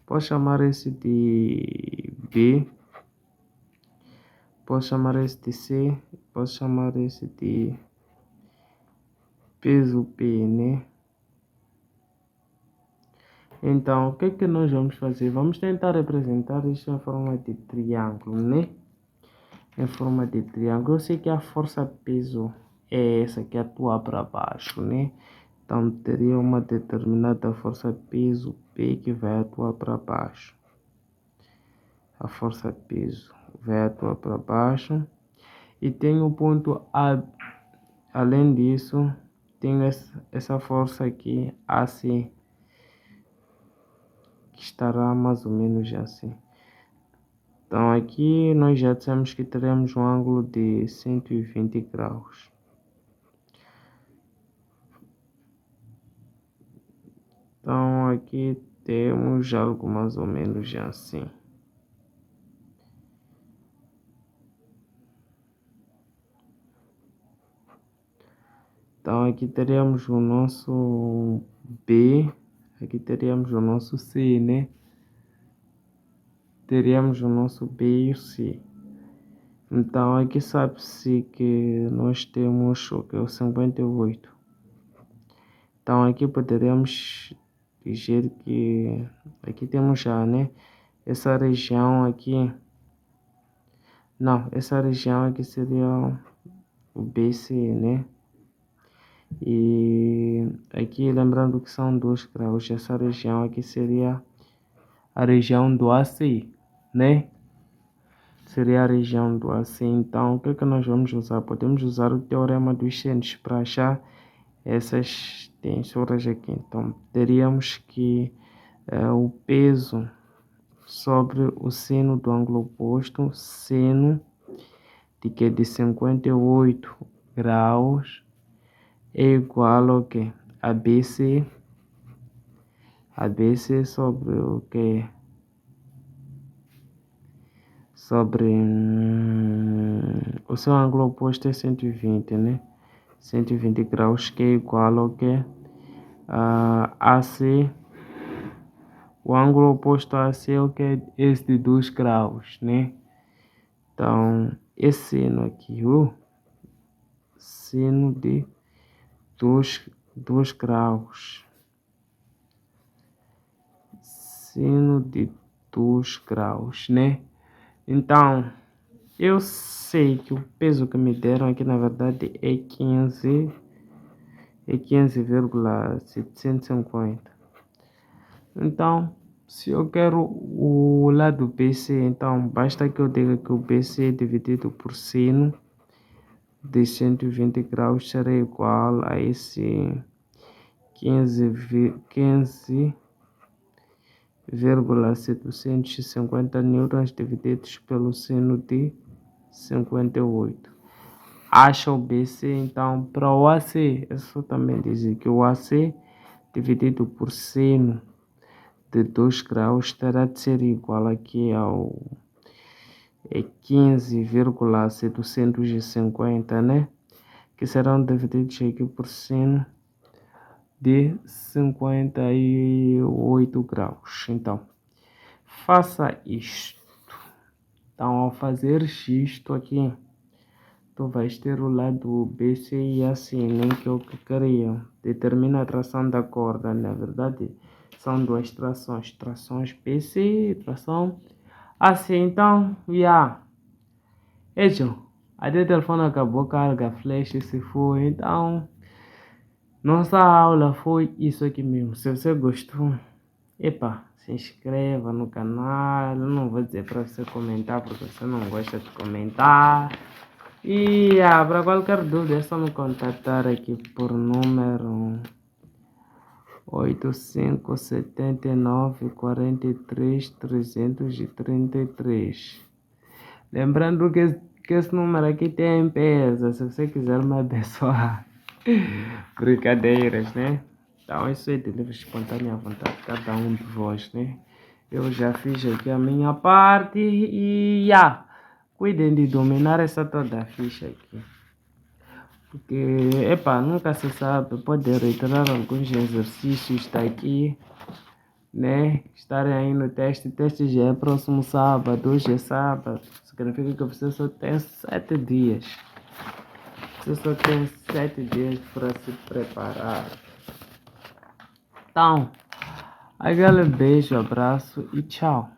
posso chamar esse de B, posso chamar esse de C, posso chamar esse de peso P, né? Então, o que é que nós vamos fazer? Vamos tentar representar isso em forma de triângulo, né? Em forma de triângulo. Eu sei que a força peso é essa que atua para baixo, né? Então, teria uma determinada força peso P que vai atuar para baixo. A força peso vai atuar para baixo. E tem o ponto A. Além disso, tem essa força aqui, AC, que estará mais ou menos assim. Então aqui nós já dissemos que teremos um ângulo de 120 graus. Então aqui temos algo mais ou menos assim. Então aqui teremos o nosso B, aqui teríamos o nosso C, né? Teríamos o nosso B e o C. Então aqui sabe-se que nós temos o 58. Então aqui poderemos dizer que aqui temos já, né? Essa região aqui, não, essa região aqui seria o BC, né? E aqui lembrando que são 2 graus, essa região aqui seria a região do AC, né? Seria a região do AC. Então, o que é que nós vamos usar? Podemos usar o teorema dos sentes para achar essas tensoras aqui. Então, teríamos que o peso sobre o seno do ângulo oposto, seno de 58 graus, é igual ao que? ABC sobre o que? Sobre o seu ângulo oposto é 120, né? 120 graus, que é igual ao que? AC, o ângulo oposto a AC é o que? Esse de 2 graus, né? Então, esse seno aqui, seno de 2 graus. Seno de 2 graus, né? Então, eu sei que o peso que me deram aqui, na verdade, é 15,750. Então, se eu quero o lado BC, então basta que eu diga que o BC dividido por seno de 120 graus será igual a esse 15,750 newtons divididos pelo seno de 58. Acha o BC, então, para o AC, é só também dizer que o AC dividido por seno de 2 graus terá de ser igual aqui ao 15,750, né? Que serão divididos aqui por seno de 58 graus. Então, faça isto. Então, ao fazer isto aqui, tu vais ter o lado BC e AC, nem que é o que queria. Determina a tração da corda, na verdade, são 2 trações. Trações BC e tração AC. Então, até o telefone acabou, carga, flash, se foi. Então, nossa aula foi isso aqui mesmo. Se você gostou, se inscreva no canal. Eu não vou dizer para você comentar, porque você não gosta de comentar. E para qualquer dúvida é só me contatar aqui por número 8579 43 333. Lembrando que esse número aqui tem peso, se você quiser me abençoar. Brincadeiras, né? Então isso é de livre espontânea vontade, cada um de vós, né? Eu já fiz aqui a minha parte e cuidem de dominar essa toda ficha aqui. Porque, epa, nunca se sabe, pode reiterar alguns exercícios daqui, né? Estarem aí no teste já é próximo sábado, hoje é sábado, significa que você só tem 7 dias. Você só tem 7 dias para se preparar. Então, aquele beijo, abraço e tchau.